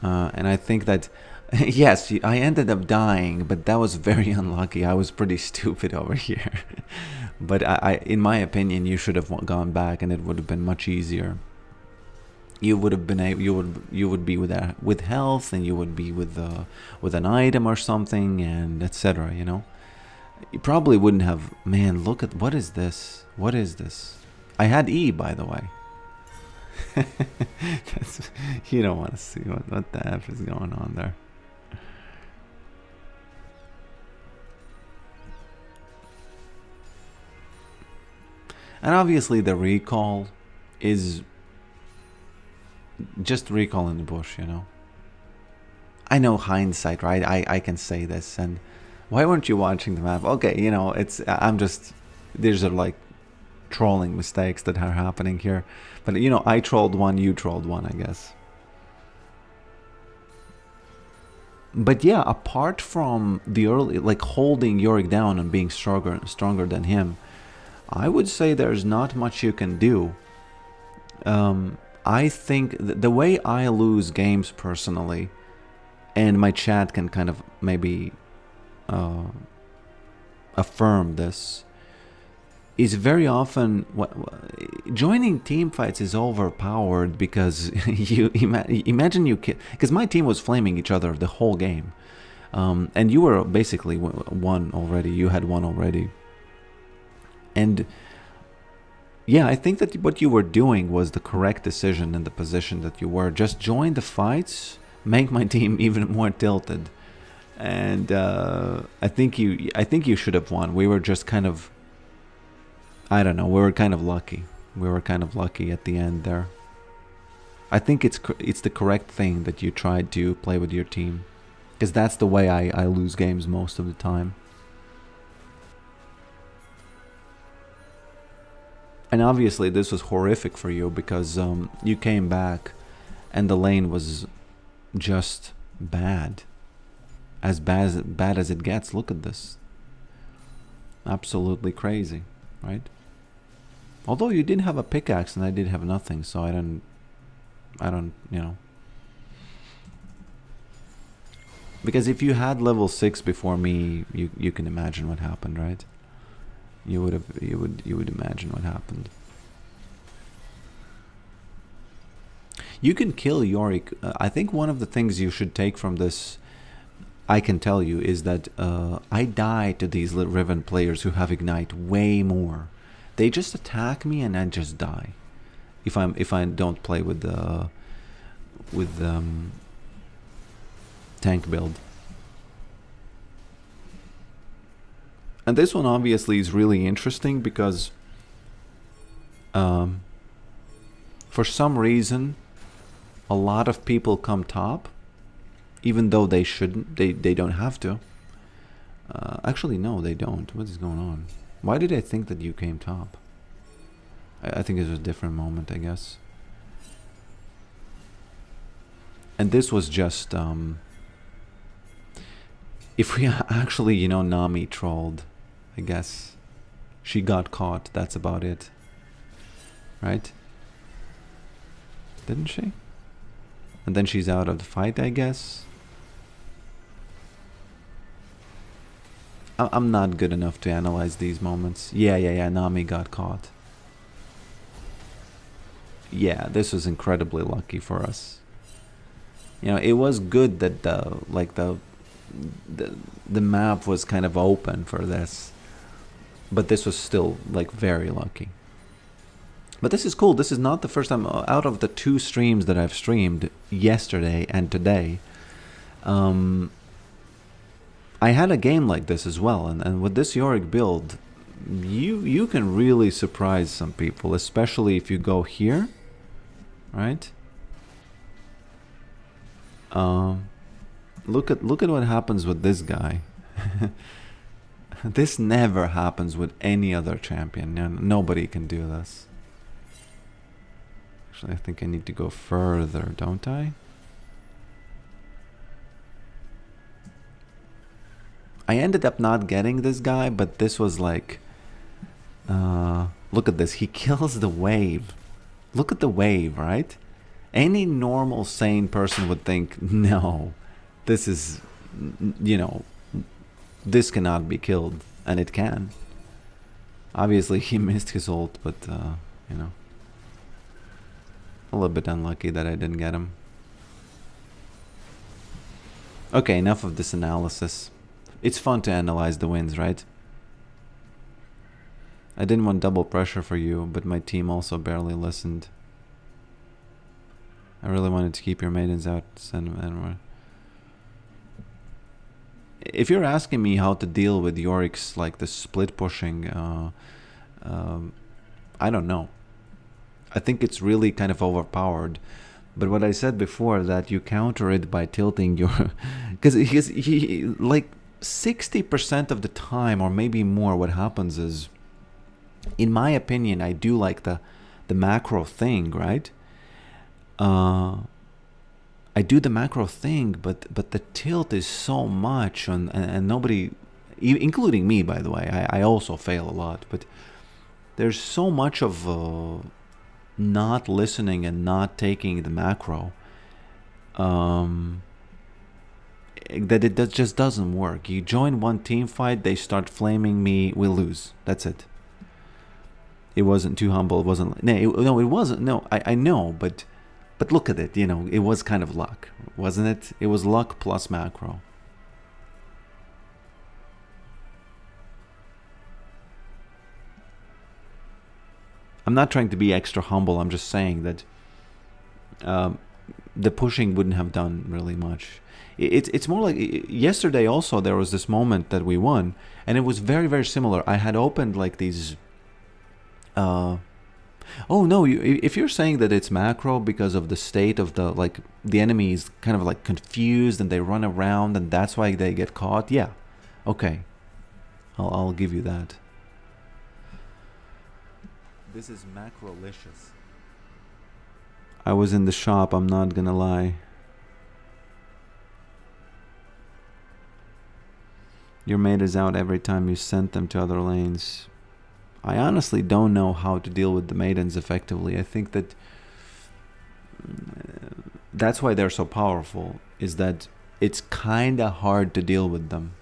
And I think that, yes, I ended up dying, but that was very unlucky. I was pretty stupid over here. But in my opinion, you should have gone back, and it would have been much easier. You would have been able, you would be with health, and you would be with an item or something, and etc. You know, you probably wouldn't have. Man, look at what is this? What is this? I had E, by the way. You don't want to see what the F is going on there. And obviously the recall is just recall in the bush, you know. I know hindsight, right? I can say this, and why weren't you watching the map? Okay, you know, I'm just, these are like trolling mistakes that are happening here. But, you know, I trolled one, you trolled one, I guess. But yeah, apart from the early, like holding Yorick down and being stronger than him, I would say there's not much you can do. I think the way I lose games personally, and my chat can kind of maybe affirm this, is very often joining team fights is overpowered because you imagine you because my team was flaming each other the whole game, and you were basically one already. You had one already, and yeah, I think that what you were doing was the correct decision in the position that you were. Just join the fights, make my team even more tilted, and I think you should have won. We were just kind of, I don't know, we were kind of lucky. We were kind of lucky at the end there. I think it's the correct thing that you tried to play with your team, because that's the way I lose games most of the time. And obviously this was horrific for you because you came back and the lane was just bad. As bad as it gets. Look at this. Absolutely crazy, right? Although you did have a pickaxe and I did have nothing, so I don't, you know. Because if you had level 6 before me, you can imagine what happened, right? You would imagine what happened. You can kill Yorick. I think one of the things you should take from this, I can tell you, is that I die to these Riven players who have Ignite way more. They just attack me and I just die. If I don't play with the tank build. And this one obviously is really interesting because for some reason a lot of people come top, even though they shouldn't. They don't have to. Actually, no, they don't. What is going on? Why did I think that you came top? I think it was a different moment, I guess. And this was just if we actually, you know, Nami trolled, I guess. She got caught, that's about it. Right? Didn't she? And then she's out of the fight, I guess. I'm not good enough to analyze these moments. Yeah, Nami got caught. Yeah, this was incredibly lucky for us. You know, it was good that the map was kind of open for this. But this was still like very lucky. But this is cool. This is not the first time out of the 2 streams that I've streamed yesterday and today. I had a game like this as well, and with this Yorick build, you can really surprise some people, especially if you go here, right? Look at what happens with this guy. This never happens with any other champion. Nobody can do this. Actually, I think I need to go further, don't I? I ended up not getting this guy, but this was like... look at this. He kills the wave. Look at the wave, right? Any normal, sane person would think, no, this is, you know, this cannot be killed. And it can. Obviously, he missed his ult, but, you know. A little bit unlucky that I didn't get him. Okay, enough of this analysis. It's fun to analyze the wins, right? I didn't want double pressure for you, but my team also barely listened. I really wanted to keep your maidens out. If you're asking me how to deal with Yorick's, like the split pushing, I don't know. I think it's really kind of overpowered. But what I said before, that you counter it by tilting your... Because he, like 60% of the time, or maybe more, what happens is, in my opinion, I do like the macro thing, right? I do the macro thing, but the tilt is so much, and nobody, including me, by the way, I also fail a lot, but there's so much of not listening and not taking the macro that it just doesn't work. You join one team fight, they start flaming me, we lose. That's it. It wasn't too humble. It wasn't. No, it wasn't. No, I know, but look at it. You know, it was kind of luck, wasn't it? It was luck plus macro. I'm not trying to be extra humble. I'm just saying that the pushing wouldn't have done really much. It's more like yesterday also there was this moment that we won, and it was very, very similar. I had opened like these... oh no, if you're saying that it's macro because of the state of the, like, the enemy is kind of like confused and they run around and that's why they get caught, yeah. Okay. I'll give you that. This is macrolicious. I was in the shop, I'm not gonna lie. Your mate is out every time you sent them to other lanes. I honestly don't know how to deal with the maidens effectively. I think that that's why they're so powerful, is that it's kinda hard to deal with them.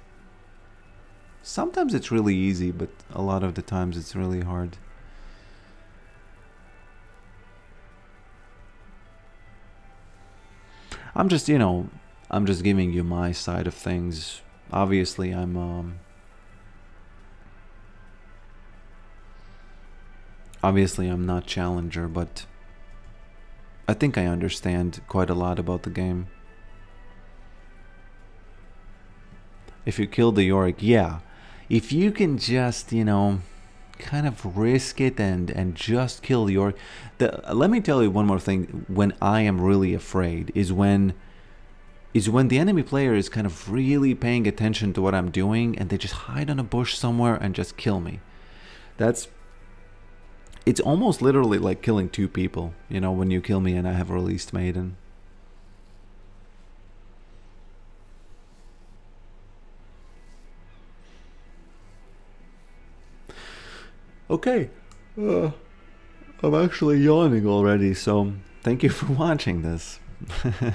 Sometimes it's really easy, but a lot of the times it's really hard. I'm just, you know, I'm just giving you my side of things. Obviously, I'm not challenger, but I think I understand quite a lot about the game. If you kill the Yorick, yeah. If you can just, you know, kind of risk it and just kill the Yorick. Let me tell you one more thing. When I am really afraid is when the enemy player is kind of really paying attention to what I'm doing and they just hide on a bush somewhere and just kill me. It's almost literally like killing two people, you know, when you kill me and I have released Maiden. Okay. I'm actually yawning already, so thank you for watching this. I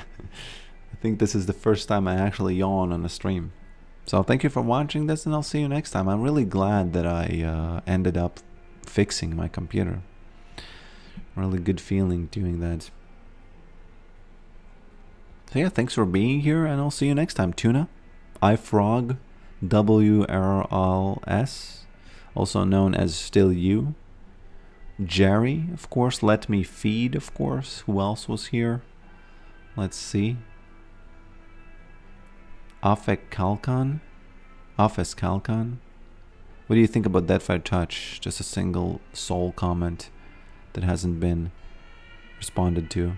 think this is the first time I actually yawn on a stream. So thank you for watching this, and I'll see you next time. I'm really glad that I ended up fixing my computer. Really good feeling doing that. So yeah, thanks for being here, and I'll see you next time. Tuna, iFrog, WRLS, also known as Still You. Jerry, of course. Let Me Feed, of course. Who else was here? Let's see. Afek Kalkan. Afes Kalkan. What do you think about Deadfire Touch? Just a single soul comment that hasn't been responded to.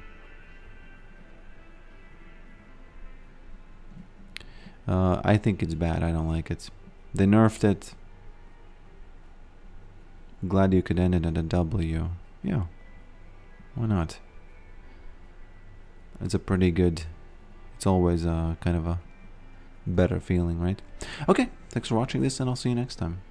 I think it's bad. I don't like it. They nerfed it. Glad you could end it at a W. Yeah. Why not? It's a pretty good... It's always kind of a better feeling, right? Okay. Thanks for watching this, and I'll see you next time.